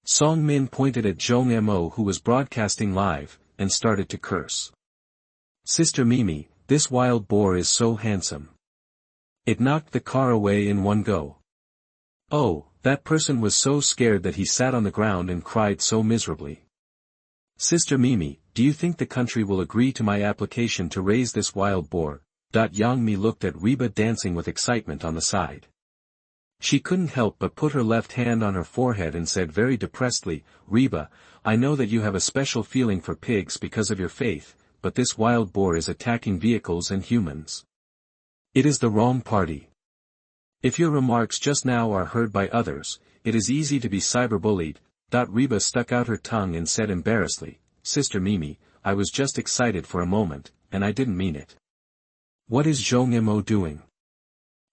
Song Min pointed at Zhong Mo who was broadcasting live, and started to curse. Sister Mimi, this wild boar is so handsome. It knocked the car away in one go. Oh, that person was so scared that he sat on the ground and cried so miserably. Sister Mimi, do you think the country will agree to my application to raise this wild boar? Yang Mi looked at Reba dancing with excitement on the side. She couldn't help but put her left hand on her forehead and said very depressedly, Reba, I know that you have a special feeling for pigs because of your faith, but this wild boar is attacking vehicles and humans. It is the wrong party. If your remarks just now are heard by others, it is easy to be cyberbullied. Reba stuck out her tongue and said embarrassedly, Sister Mimi, I was just excited for a moment, and I didn't mean it. What is Zhong Mo doing?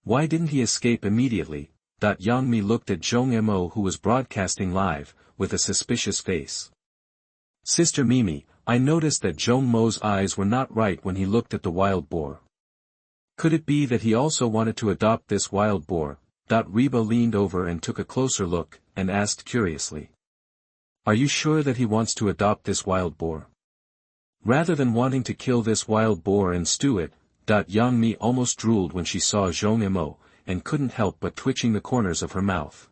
Why didn't he escape immediately? Yang Mi looked at Zhong Mo who was broadcasting live, with a suspicious face. Sister Mimi, I noticed that Zhong Mo's eyes were not right when he looked at the wild boar. Could it be that he also wanted to adopt this wild boar? Reba leaned over and took a closer look, and asked curiously. Are you sure that he wants to adopt this wild boar? Rather than wanting to kill this wild boar and stew it, Yang Mi almost drooled when she saw Zhong Mo, and couldn't help but twitching the corners of her mouth.